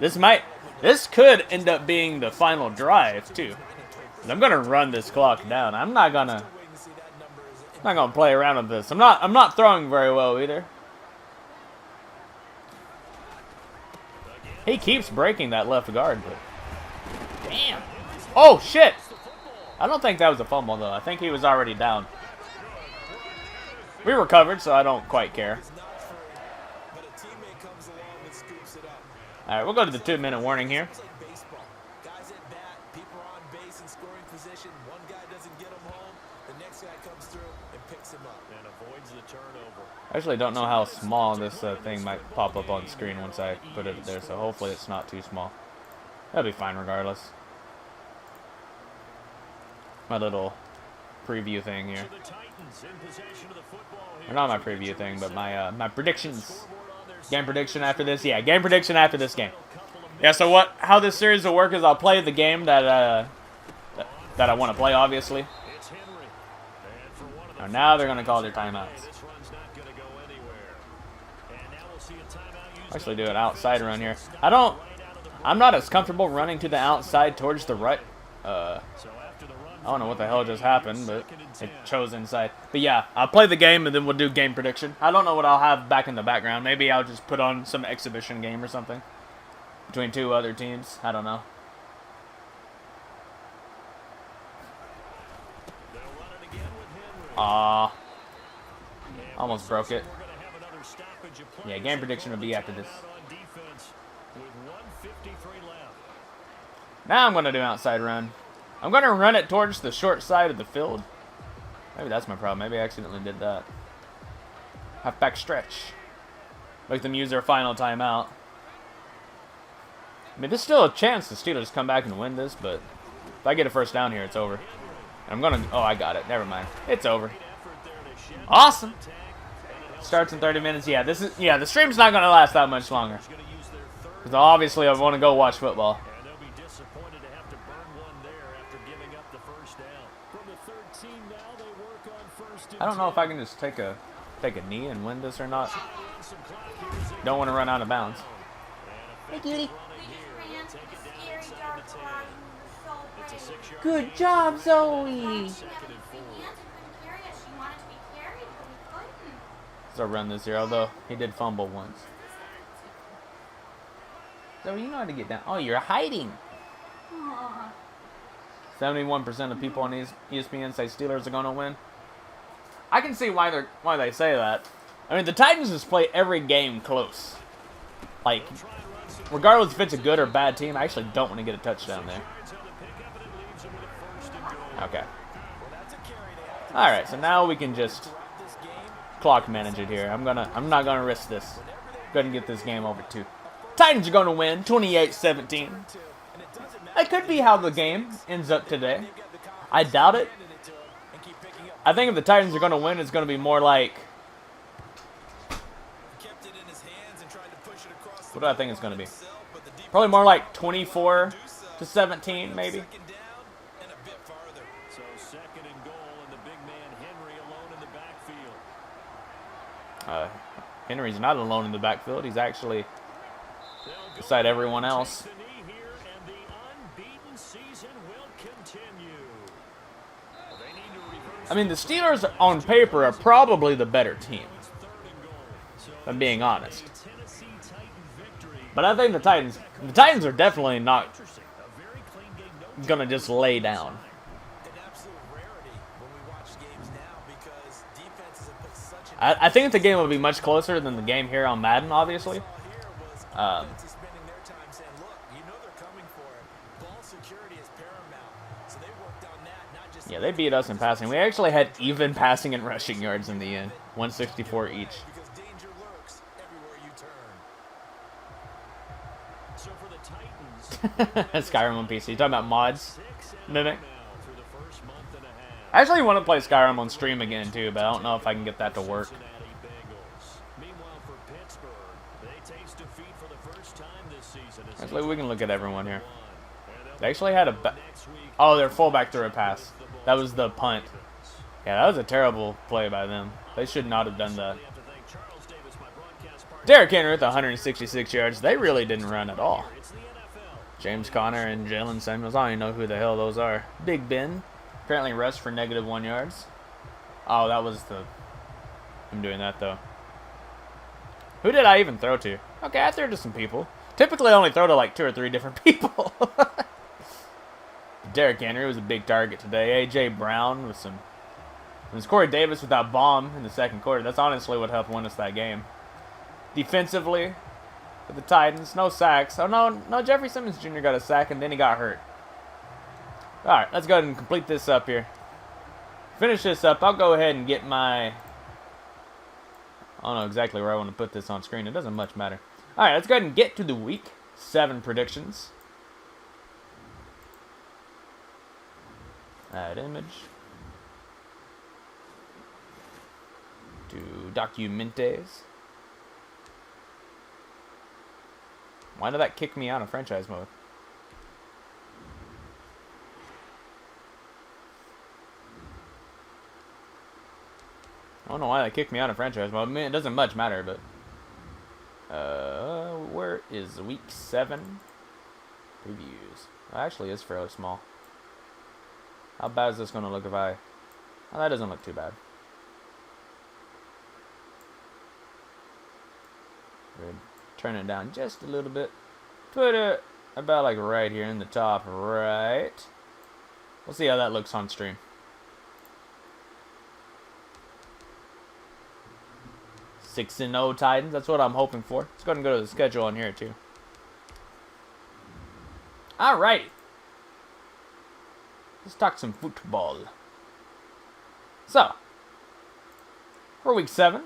This could end up being the final drive too. 'Cause I'm gonna run this clock down. I'm not gonna play around with this. I'm not throwing very well either. He keeps breaking that left guard, but damn. Oh shit. I don't think that was a fumble though. I think he was already down. We recovered, so I don't quite care. But a teammate comes along and scoops it up. All right, we'll go to the 2-minute warning here. It's like baseball. Guys at bat, people are on base in scoring position. One guy doesn't get him home. The next guy comes through and picks him up. And avoids the turnover. I actually don't know how small this thing might pop up on screen once I put it there, so hopefully it's not too small. That'll be fine regardless. My little preview thing here. The Titans in possession of the football here. Or not my preview thing, but my predictions. Game prediction after this. Yeah, game prediction after this game. Yeah, so how this series will work is I'll play the game that I want to play, obviously. It's Henry. And for one of the Now they're going to call their timeouts. this run's not going to go anywhere. And now we'll see a timeout used. Actually do an outside run here. I'm not as comfortable running to the outside towards the right. So after the run, I don't know what the hell just happened, but it chose inside. But yeah, I'll play the game and then we'll do game prediction. I don't know what I'll have back in the background. Maybe I'll just put on some exhibition game or something between two other teams. I don't know. they'll run it again with Henry. Ah, And almost broke it. we're going to have another stoppage of play. Yeah, game prediction will be after this. Out on defense with 1:53 left. Now I'm going to do outside run. I'm going to run it towards the short side of the field. Maybe that's my problem. Maybe I accidentally did that. Halfback stretch. Make them use their final timeout. I mean, there's still a chance the Steelers come back and win this, but if I get a first down here, it's over. And I'm going to... Oh, I got it. Never mind. It's over. Awesome. Starts in 30 minutes. Yeah, the stream's not going to last that much longer. Because obviously I want to go watch football. And they'll be disappointed to have to burn one there after giving up the first down. From the 13 now, they work on first and I don't know 10. if I can just take a knee and win this or not. Don't want to run out of bounds. We just ran a scary dark line. It's a 6-yard Good job, Zoe. We had three hands and couldn't carry us. She wanted to be carried, but we couldn't. So run this here, although he did fumble once. Zoe, you know how to get down. Oh, you're hiding. Aw. 71% of people on ESPN say Steelers are going to win. I can see why they say that. I mean, the Titans just play every game close. Like, regardless if it's a good or bad team, I actually don't want to get a touchdown there. Okay. All right, so now we can just clock manage it here. I'm not gonna risk this. Go ahead and get this game over too. Titans are gonna win 28-17. That could be how the game ends up today. I doubt it. I think if the Titans are gonna win, it's gonna be more like. What do I think it's gonna be? Probably more like 24-17, maybe. So second and goal, and the big man Henry alone in the backfield. Henry's not alone in the backfield. He's actually beside everyone else. The knee here, and the unbeaten season will continue. They need to reverse I mean, the Steelers on paper are probably the better team, if I'm being honest. Tennessee Titan victory. But I think the Titans are definitely not gonna just lay down. An absolute rarity when we watch games now because defenses have put such an I think the game will be much closer than the game here on Madden, obviously. here was Um, offenses spending their time saying, look, you know they're coming for it. Ball security is paramount. So they worked on that, not just Yeah, they beat us in passing. We actually had even passing and rushing yards in the end, 164 each. because danger lurks everywhere you turn. So for the Titans, Skyrim on PC. You talking about mods? 6-0 Mimic? now through the first month and a half. I actually want to play Skyrim on stream again too, but I don't know if I can get that to work. Cincinnati Bengals. Meanwhile, for Pittsburgh, they taste defeat for the first time this season. Actually, we can look at everyone here. They actually had a... Oh, their fullback threw a pass. That was the punt. Yeah, that was a terrible play by them. They should not have done that. Derrick Henry with 166 yards. They really didn't run at all. James Conner and Jalen Samuels. I don't even know who the hell those are. Big Ben. Apparently rushed for -1 yards. Oh, that was the... I'm doing that, though. Who did I even throw to? Okay, I threw to some people. Typically, I only throw to like 2 or 3 different people. Derrick Henry was a big target today. A.J. Brown with some... It was Corey Davis with that bomb in the second quarter. That's honestly what helped win us that game. Defensively, for the Titans, no sacks. Oh, no, Jeffrey Simmons Jr. got a sack, and then he got hurt. All right, let's go ahead and complete this up here. Finish this up. I'll go ahead and get my... I don't know exactly where I want to put this on screen. It doesn't much matter. All right, let's go ahead and get to the Week 7 predictions. Add image. To Documentes. Why did that kick me out of franchise mode? I don't know why that kicked me out of franchise mode. I mean, it doesn't much matter, but... where is Week 7? Previews. Well, actually, it's fairly small. How bad is this going to look if I... Oh, that doesn't look too bad. We're gonna turn it down just a little bit. Put it about like right here in the top right. We'll see how that looks on stream. 6-0 Titans. That's what I'm hoping for. Let's go ahead and go to the schedule on here too. Alright. Let's talk some football. So, for Week 7,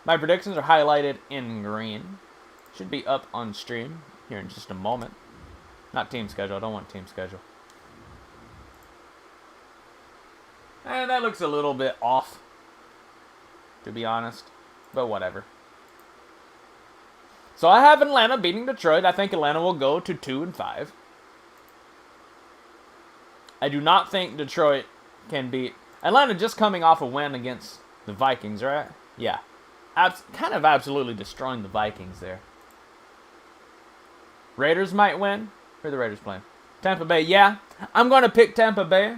my predictions are highlighted in green. Should be up on stream here in just a moment. Not team schedule. I don't want team schedule. And that looks a little bit off, to be honest. But whatever. So I have Atlanta beating Detroit. I think Atlanta will go to 2-5. I do not think Detroit can beat... Atlanta just coming off a win against the Vikings, right? Yeah. Kind of absolutely destroying the Vikings there. Raiders might win. Who are the Raiders playing? Tampa Bay, yeah. I'm going to pick Tampa Bay.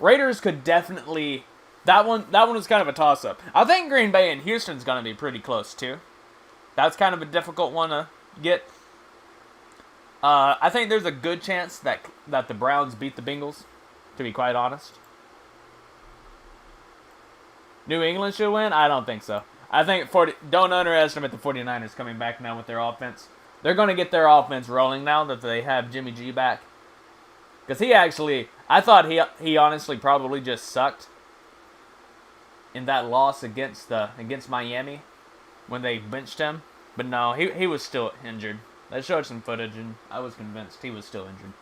Raiders could definitely... That one is kind of a toss-up. I think Green Bay and Houston's going to be pretty close, too. That's kind of a difficult one to get. I think there's a good chance that the Browns beat the Bengals, to be quite honest. New England should win? I don't think so. I think don't underestimate the 49ers coming back now with their offense. They're going to get their offense rolling now that they have Jimmy G back. Because he actually... I thought he honestly probably just sucked in that loss against Miami when they benched him. But no, he was still injured. They showed some footage, and I was convinced he was still injured.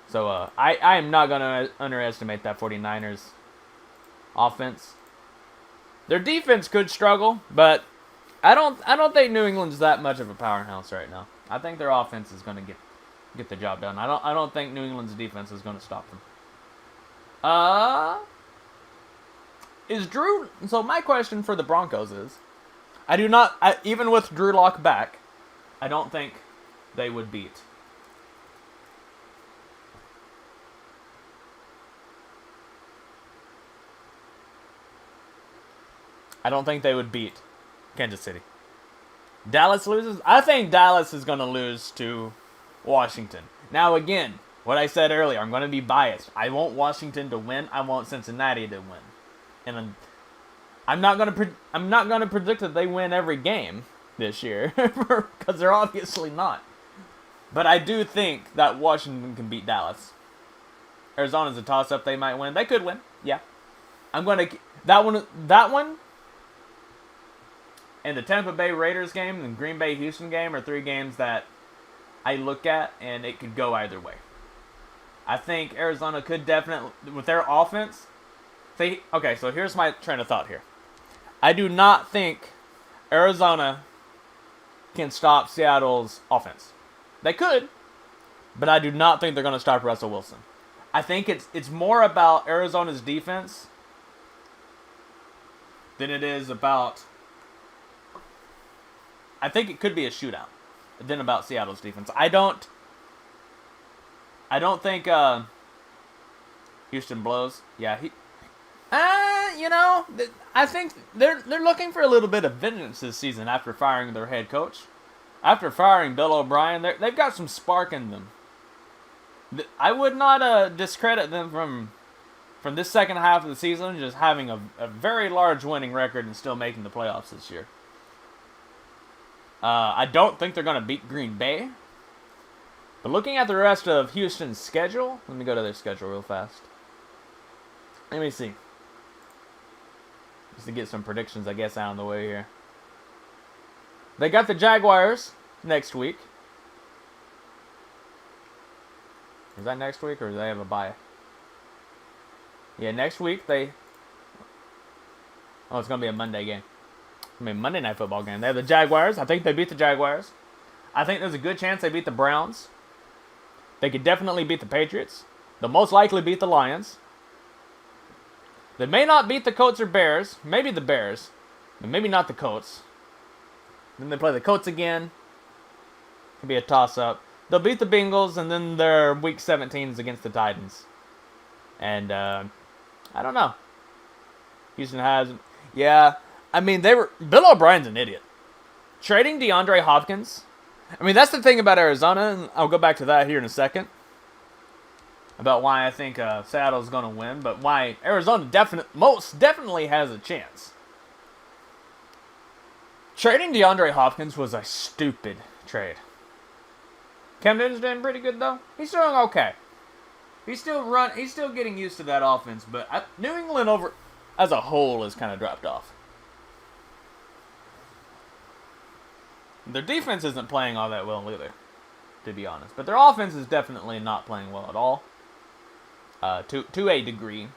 So I am not going to underestimate that 49ers offense. Their defense could struggle, but I don't think New England's that much of a powerhouse right now. I think their offense is going to get the job done. I don't think New England's defense is going to stop them. So my question for the Broncos is, even with Drew Lock back, I don't think they would beat. I don't think they would beat Kansas City. Dallas loses? I think Dallas is going to lose to Washington. Now again, what I said earlier, I'm going to be biased. I want Washington to win. I want Cincinnati to win. And I'm not going to predict that they win every game this year because they're obviously not. But I do think that Washington can beat Dallas. Arizona's a toss-up. They might win. They could win. Yeah. I'm going to that one and the Tampa Bay Raiders game and the Green Bay Houston game are 3 games that I look at and it could go either way. I think Arizona could definitely, with their offense, Okay, so here's my train of thought here. I do not think Arizona can stop Seattle's offense. They could, but I do not think they're going to stop Russell Wilson. I think it's more about Arizona's defense than it is about... I think it could be a shootout than about Seattle's defense. I don't think Houston blows. Yeah, I think they're looking for a little bit of vengeance this season after firing their head coach. After firing Bill O'Brien, they've got some spark in them. I would not discredit them from this second half of the season just having a very large winning record and still making the playoffs this year. I don't think they're going to beat Green Bay. But looking at the rest of Houston's schedule, let me go to their schedule real fast. Let me see. Just to get some predictions, I guess, out of the way here. They got the Jaguars next week. Is that next week, or do they have a bye? Yeah, next week they... Oh, it's going to be a Monday game. Monday Night Football game. They have the Jaguars. I think they beat the Jaguars. I think there's a good chance they beat the Browns. They could definitely beat the Patriots. They'll most likely beat the Lions. They may not beat the Colts or Bears. Maybe the Bears. But maybe not the Colts. Then they play the Colts again. Could be a toss-up. They'll beat the Bengals, and then their Week 17 is against the Titans. And, I don't know. Houston has... Yeah, I mean, Bill O'Brien's an idiot. Trading DeAndre Hopkins... I mean, that's the thing about Arizona, and I'll go back to that here in a second. About why I think Seattle's going to win, but why Arizona most definitely has a chance. Trading DeAndre Hopkins was a stupid trade. Cam Newton's doing pretty good, though. He's doing okay. He's still getting used to that offense, but New England as a whole has kind of dropped off. Their defense isn't playing all that well either, to be honest. But their offense is definitely not playing well at all. To a degree.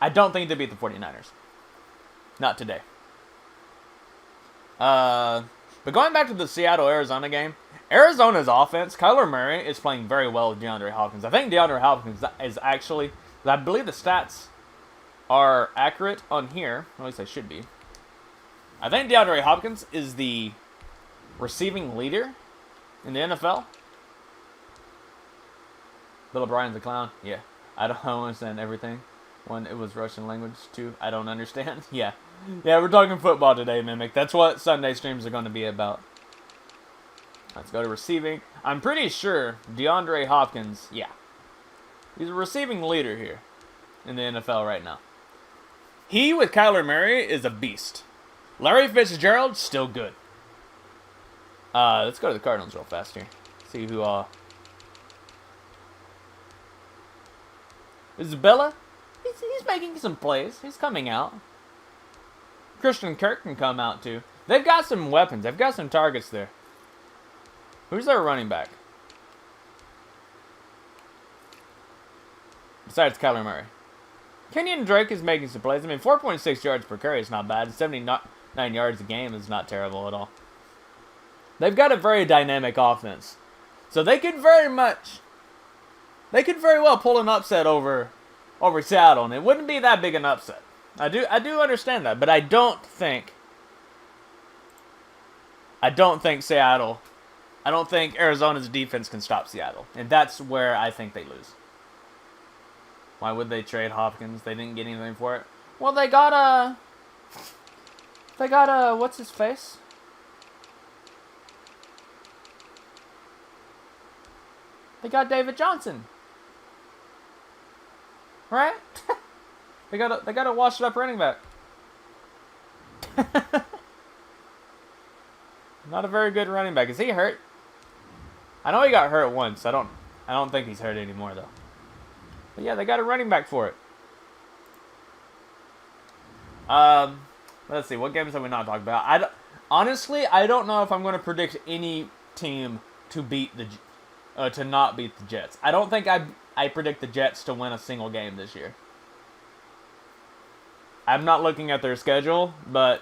I don't think they beat the 49ers. Not today. But going back to the Seattle-Arizona game, Arizona's offense, Kyler Murray is playing very well with DeAndre Hopkins. I think DeAndre Hopkins is actually, I believe the stats are accurate on here. At least they should be. I think DeAndre Hopkins is the receiving leader in the NFL. Bill O'Brien's a clown. Yeah. I don't understand everything. When it was Russian language, too. I don't understand. Yeah. Yeah, we're talking football today, Mimic. That's what Sunday streams are going to be about. Let's go to receiving. I'm pretty sure DeAndre Hopkins, yeah. He's a receiving leader here in the NFL right now. He, with Kyler Murray, is a beast. Larry Fitzgerald, still good. Let's go to the Cardinals real fast here. See who, Isabella? He's making some plays. He's coming out. Christian Kirk can come out, too. They've got some weapons. They've got some targets there. Who's their running back? Besides Kyler Murray. Kenyon Drake is making some plays. I mean, 4.6 yards per carry is not bad. 79 yards a game is not terrible at all. They've got a very dynamic offense. So they could very well pull an upset over Seattle, and it wouldn't be that big an upset. I do understand that, but I don't think Seattle, I don't think Arizona's defense can stop Seattle, and that's where I think they lose. Why would they trade Hopkins? They didn't get anything for it. Well, they got what's his face? They got David Johnson. Right? They got a washed up running back. Not a very good running back. Is he hurt? I know he got hurt once. I don't think he's hurt anymore though. But yeah, they got a running back for it. Let's see. What games have we not talked about? Honestly, I don't know if I'm going to predict any team to not beat the Jets. I don't think I predict the Jets to win a single game this year. I'm not looking at their schedule, but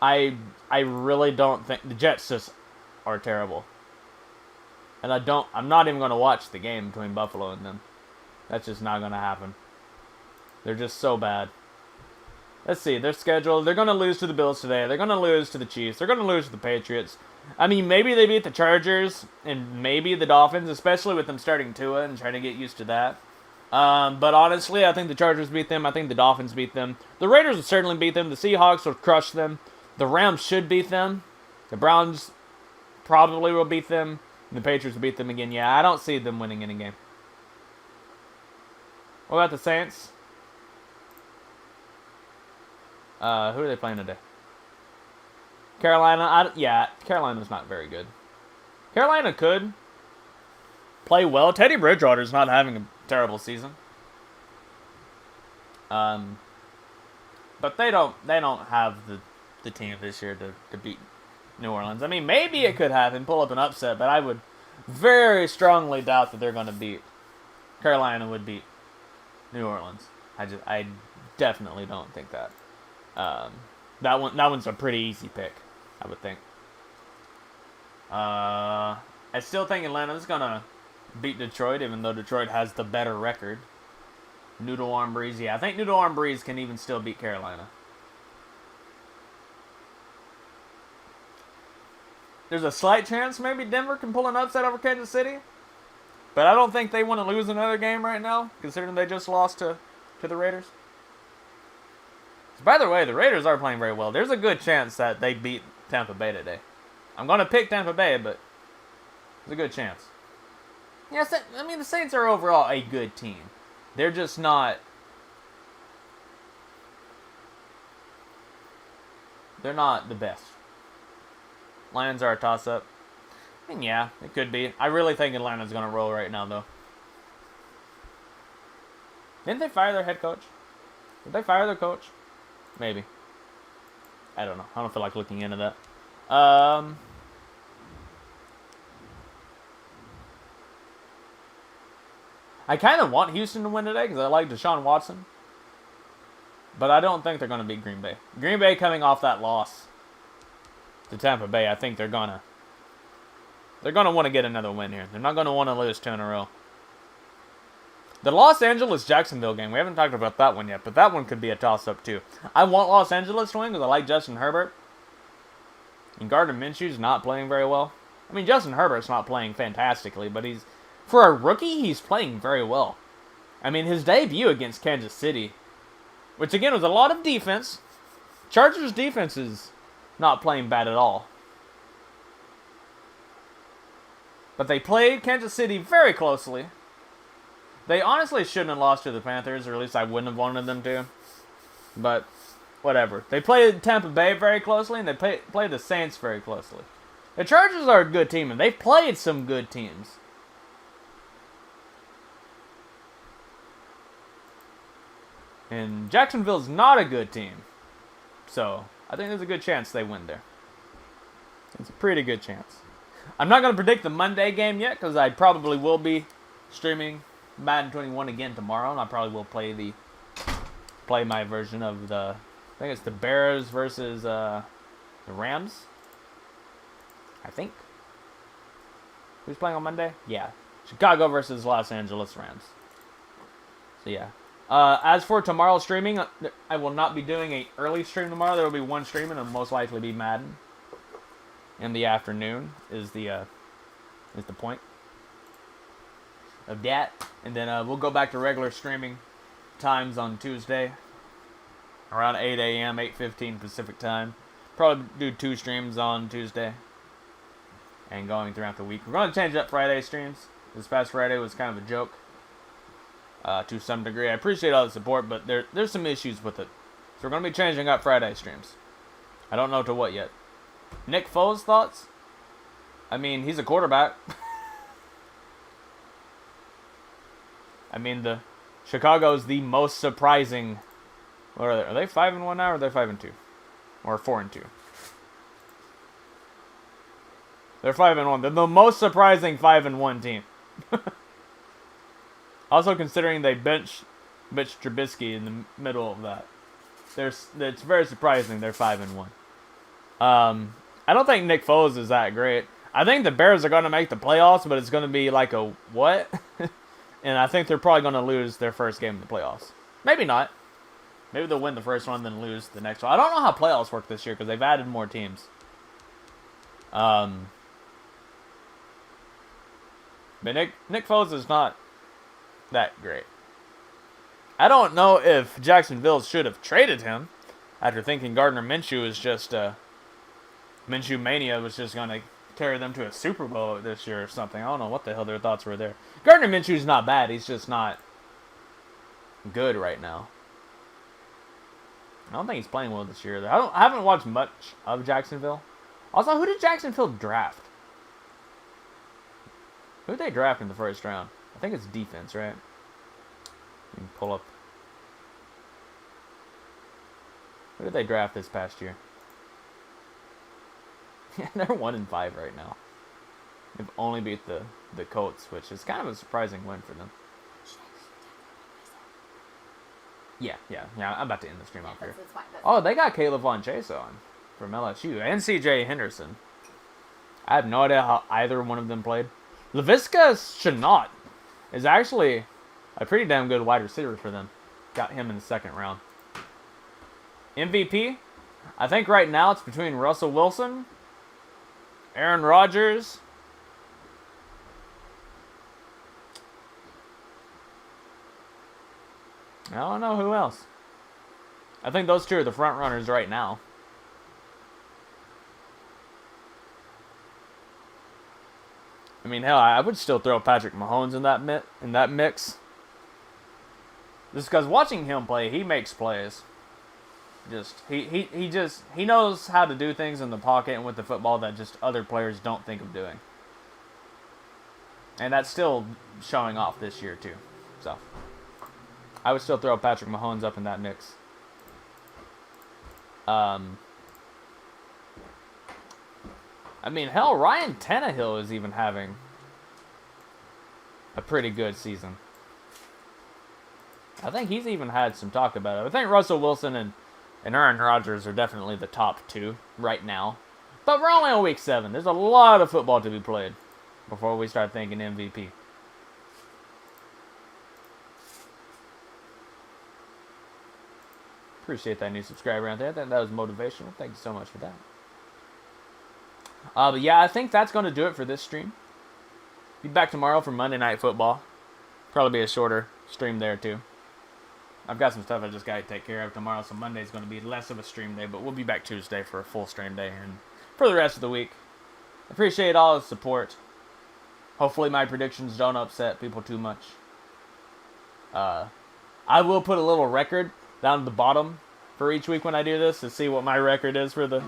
I really don't think the Jets just are terrible. And I'm not even going to watch the game between Buffalo and them. That's just not going to happen. They're just so bad. Let's see, their schedule. They're going to lose to the Bills today. They're going to lose to the Chiefs. They're going to lose to the Patriots. I mean, maybe they beat the Chargers and maybe the Dolphins, especially with them starting Tua and trying to get used to that. But honestly, I think the Chargers beat them. I think the Dolphins beat them. The Raiders will certainly beat them. The Seahawks will crush them. The Rams should beat them. The Browns probably will beat them. And the Patriots will beat them again. Yeah, I don't see them winning any game. What about the Saints? Who are they playing today? Carolina. Carolina's not very good. Carolina could play well. Teddy Bridgewater's not having a terrible season. But they don't have the team this year to beat New Orleans. I mean, maybe it could happen, pull up an upset, but I would very strongly doubt that they're going to beat. Carolina would beat New Orleans. I definitely don't think that. That one's a pretty easy pick, I would think. I still think Atlanta's gonna beat Detroit, even though Detroit has the better record. Noodle Arm Breeze, yeah, I think Noodle Arm Breeze can even still beat Carolina. There's a slight chance maybe Denver can pull an upset over Kansas City, but I don't think they want to lose another game right now, considering they just lost to the Raiders. By the way, the Raiders are playing very well. There's a good chance that they beat Tampa Bay today. I'm going to pick Tampa Bay, but there's a good chance. Yes, I mean, the Saints are overall a good team. They're just not... They're not the best. Lions are a toss-up. And yeah, it could be. I really think Atlanta's going to roll right now, though. Didn't they fire their head coach? Did they fire their coach? Maybe. I don't know. I don't feel like looking into that. I kind of want Houston to win today because I like Deshaun Watson. But I don't think they're going to beat Green Bay. Green Bay coming off that loss to Tampa Bay, I think they're going to want to get another win here. They're not going to want to lose 2 in a row. The Los Angeles-Jacksonville game, we haven't talked about that one yet, but that one could be a toss-up too. I want Los Angeles to win because I like Justin Herbert. And Gardner Minshew's not playing very well. I mean, Justin Herbert's not playing fantastically, but for a rookie, he's playing very well. I mean, his debut against Kansas City, which again was a lot of defense. Chargers defense is not playing bad at all. But they played Kansas City very closely. They honestly shouldn't have lost to the Panthers, or at least I wouldn't have wanted them to. But, whatever. They played Tampa Bay very closely, and they played the Saints very closely. The Chargers are a good team, and they've played some good teams. And Jacksonville's not a good team. So, I think there's a good chance they win there. It's a pretty good chance. I'm not going to predict the Monday game yet, because I probably will be streaming Madden 21 again tomorrow, and I probably will play my version of I think it's the Bears versus the Rams. I think. Who's playing on Monday? Yeah, Chicago versus Los Angeles Rams. So yeah. As for tomorrow's streaming, I will not be doing an early stream tomorrow. There will be one stream, and it'll most likely be Madden. In the afternoon is the point of that, and then we'll go back to regular streaming times on Tuesday, around 8 a.m., 8:15 Pacific time. Probably do 2 streams on Tuesday, and going throughout the week. We're going to change up Friday streams. This past Friday was kind of a joke, to some degree. I appreciate all the support, but there's some issues with it. So we're going to be changing up Friday streams. I don't know to what yet. Nick Foles thoughts? I mean, he's a quarterback. I mean, the Chicago's the most surprising. What are they? Are they 5-1 now, or are they 5-2, or 4-2? They're 5-1. They're the most surprising 5-1 team. Also, considering they bench Mitch Trubisky in the middle of that. It's very surprising they're 5-1. I don't think Nick Foles is that great. I think the Bears are going to make the playoffs, but it's going to be like a what? And I think they're probably going to lose their first game in the playoffs. Maybe not. Maybe they'll win the first one, then lose the next one. I don't know how playoffs work this year because they've added more teams. But Nick Foles is not that great. I don't know if Jacksonville should have traded him after thinking Gardner Minshew was just Minshew Mania was just going to carry them to a Super Bowl this year or something. I don't know what the hell their thoughts were there. Gardner Minshew's not bad. He's just not good right now. I don't think he's playing well this year. I haven't watched much of Jacksonville. Also, who did Jacksonville draft? Who did they draft in the first round? I think it's defense, right? You can pull up. Who did they draft this past year? Yeah, they're 1-5 right now. They've only beat the Colts, which is kind of a surprising win for them. Yeah. I'm about to end the stream off here. That's fine. Oh, they got Caleb Von Chase on from LSU and C.J. Henderson. I have no idea how either one of them played. Laviska Shenault is actually a pretty damn good wide receiver for them. Got him in the second round. MVP? I think right now it's between Russell Wilson, Aaron Rodgers, I don't know who else. I think those two are the front runners right now. I mean, hell, I would still throw Patrick Mahomes in that mix. Just because watching him play, he makes plays. He knows how to do things in the pocket and with the football that just other players don't think of doing. And that's still showing off this year too. So I would still throw Patrick Mahomes up in that mix. I mean, hell, Ryan Tannehill is even having a pretty good season. I think he's even had some talk about it. I think Russell Wilson and Aaron Rodgers are definitely the top two right now. But we're only on week 7. There's a lot of football to be played before we start thinking MVP. Appreciate that new subscriber out there. I think that was motivational. Thank you so much for that. But yeah, I think that's going to do it for this stream. Be back tomorrow for Monday Night Football. Probably be a shorter stream there too. I've got some stuff I just got to take care of tomorrow, so Monday's going to be less of a stream day, but we'll be back Tuesday for a full stream day and for the rest of the week. Appreciate all the support. Hopefully my predictions don't upset people too much. I will put a little record down at the bottom for each week when I do this to see what my record is for the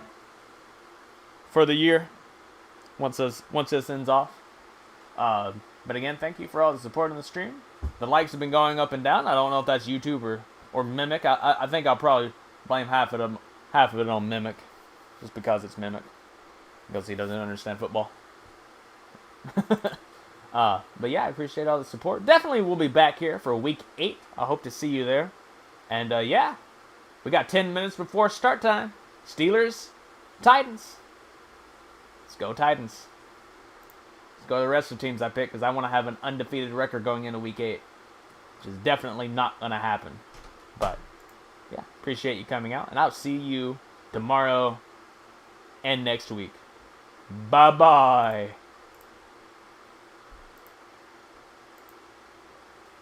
year once this ends off. But again, thank you for all the support in the stream. The likes have been going up and down. I don't know if that's YouTube or Mimic. I think I'll probably blame half of it on Mimic, just because it's Mimic, because he doesn't understand football. But yeah, I appreciate all the support. Definitely we'll be back here for week 8. I hope to see you there. And yeah, we got 10 minutes before start time. Steelers, Titans. Let's go Titans. Let's go to the rest of the teams I picked because I want to have an undefeated record going into week 8, which is definitely not going to happen. But yeah, appreciate you coming out, and I'll see you tomorrow and next week. Bye-bye.